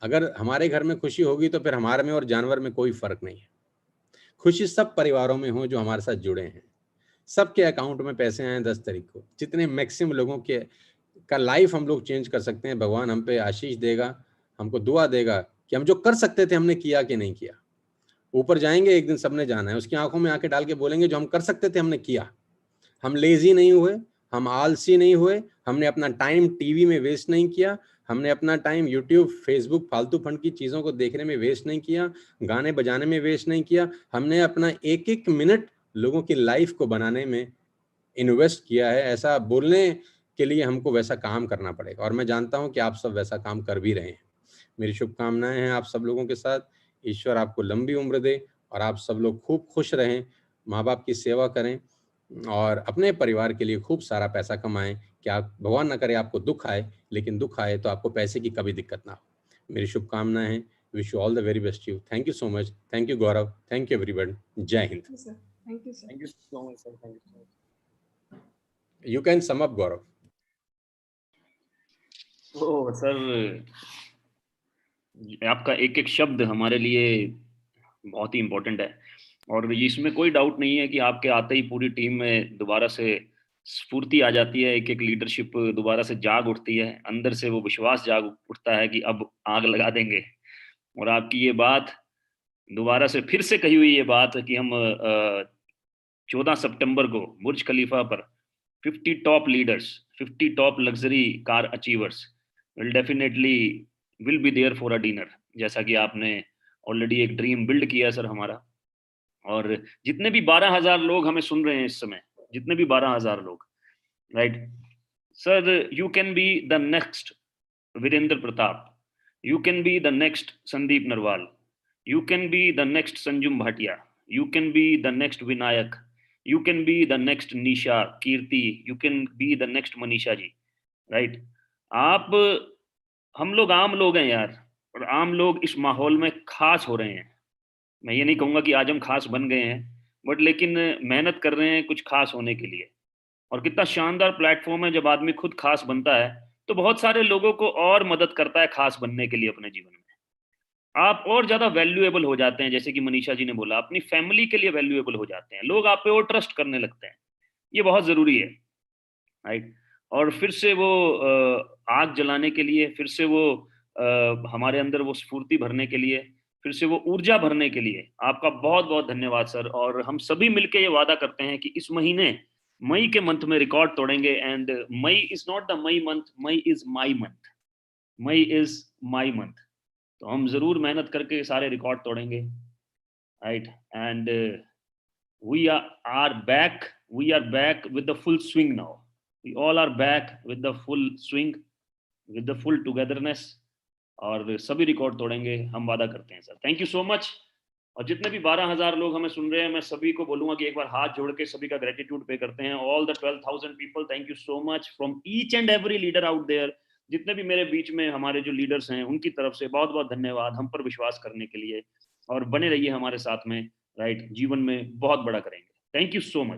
अगर हमारे घर में खुशी होगी तो फिर हमारे में और जानवर में कोई फर्क नहीं है। खुशी सब परिवारों में हो जो हमारे साथ जुड़े हैं, सबके अकाउंट में पैसे आए 10 तारीख को। जितने मैक्सिमम लोगों के का लाइफ हम लोग चेंज कर सकते हैं, भगवान हम पे आशीष देगा, हमको दुआ देगा कि हम जो कर सकते थे हमने किया कि नहीं किया। ऊपर जाएंगे एक दिन, सबने जाना है, उसकी आंखों में आके डाल के बोलेंगे जो हम कर सकते थे हमने किया। हम लेजी नहीं हुए, हम आलसी नहीं हुए, हमने अपना टाइम टीवी में वेस्ट नहीं किया, हमने अपना टाइम यूट्यूब, फेसबुक, फालतू फंड की चीज़ों को देखने में वेस्ट नहीं किया, गाने बजाने में वेस्ट नहीं किया। हमने अपना एक एक मिनट लोगों की लाइफ को बनाने में इन्वेस्ट किया है। ऐसा बोलने के लिए हमको वैसा काम करना पड़ेगा, और मैं जानता हूं कि आप सब वैसा काम कर भी रहे हैं। मेरी शुभकामनाएं हैं आप सब लोगों के साथ। ईश्वर आपको लंबी उम्र दे और आप सब लोग खूब खुश रहें, माँ बाप की सेवा करें और अपने परिवार के लिए खूब सारा पैसा कमाएं। कि आप, भगवान ना करे आपको दुख आए, लेकिन दुख आए तो आपको पैसे की कभी दिक्कत ना हो। मेरी शुभकामनाएं हैं। Wish you all the very best you. Thank you so much. Thank you Gaurav, thank you everyone. जय हिंद। Thank you sir. Thank you so much sir, thank you. You can sum up Gaurav. तो सर, आपका एक एक शब्द हमारे लिए बहुत ही इम्पोर्टेंट है, और इसमें कोई डाउट नहीं है कि आपके आते ही पूरी टीम में दोबारा से स्फूर्ति आ जाती है, एक एक लीडरशिप दोबारा से जाग उठती है, अंदर से वो विश्वास जाग उठता है कि अब आग लगा देंगे। और आपकी ये बात दोबारा से फिर से कही हुई ये बात है कि हम 14 सितंबर को बुर्ज खलीफा पर 50 top leaders, 50 top luxury car achievers will be there for a dinner, जैसा कि आपने ऑलरेडी एक ड्रीम बिल्ड किया सर हमारा। और जितने भी 12,000 लोग हमें सुन रहे हैं इस समय, जितने भी 12,000 लोग, right sir, you can be the next Virendra Pratap, you can be the next Sandeep Narwal, you can be the next Sanjum Bhatia, you can be the next Vinayak, you can be the next Nisha, Kirti, you can be the next Manisha ji, right. आप, हम लोग आम लोग हैं यार, और आम लोग इस माहौल में खास हो रहे हैं। मैं ये नहीं कहूँगा कि आज हम खास बन गए हैं, बट लेकिन मेहनत कर रहे हैं कुछ खास होने के लिए। और कितना शानदार प्लेटफॉर्म है, जब आदमी खुद खास बनता है तो बहुत सारे लोगों को और मदद करता है खास बनने के लिए अपने जीवन में। आप और ज़्यादा वैल्यूएबल हो जाते हैं, जैसे कि मनीषा जी ने बोला, अपनी फैमिली के लिए वैल्यूएबल हो जाते हैं, लोग आप पे और ट्रस्ट करने लगते हैं। ये बहुत ज़रूरी है, राइट। और फिर से वो आग जलाने के लिए, फिर से वो हमारे अंदर वो स्फूर्ति भरने के लिए, फिर से वो ऊर्जा भरने के लिए आपका बहुत बहुत धन्यवाद सर। और हम सभी मिलकर ये वादा करते हैं कि इस महीने, मई के मंथ में रिकॉर्ड तोड़ेंगे। And May is not the May month, May is my month, May is my month. तो हम जरूर मेहनत करके सारे रिकॉर्ड तोड़ेंगे, right. And we are back with the full swing now, we all are back with the full swing, with the full togetherness, और सभी रिकॉर्ड तोड़ेंगे, हम वादा करते हैं sir. Thank you so much. और जितने भी 12,000 लोग हमें सुन रहे हैं, मैं सभी को बोलूंगा कि एक बार हाथ जोड़ के सभी का ग्रेटिट्यूड पे करते हैं। All the 12,000 people, thank you so much from each and every leader out there. जितने भी मेरे बीच में हमारे जो लीडर्स हैं, उनकी तरफ से बहुत बहुत धन्यवाद हम पर विश्वास करने के लिए, और बने रहिए हमारे साथ में, राइट। जीवन में बहुत बड़ा करेंगे। Thank you so much.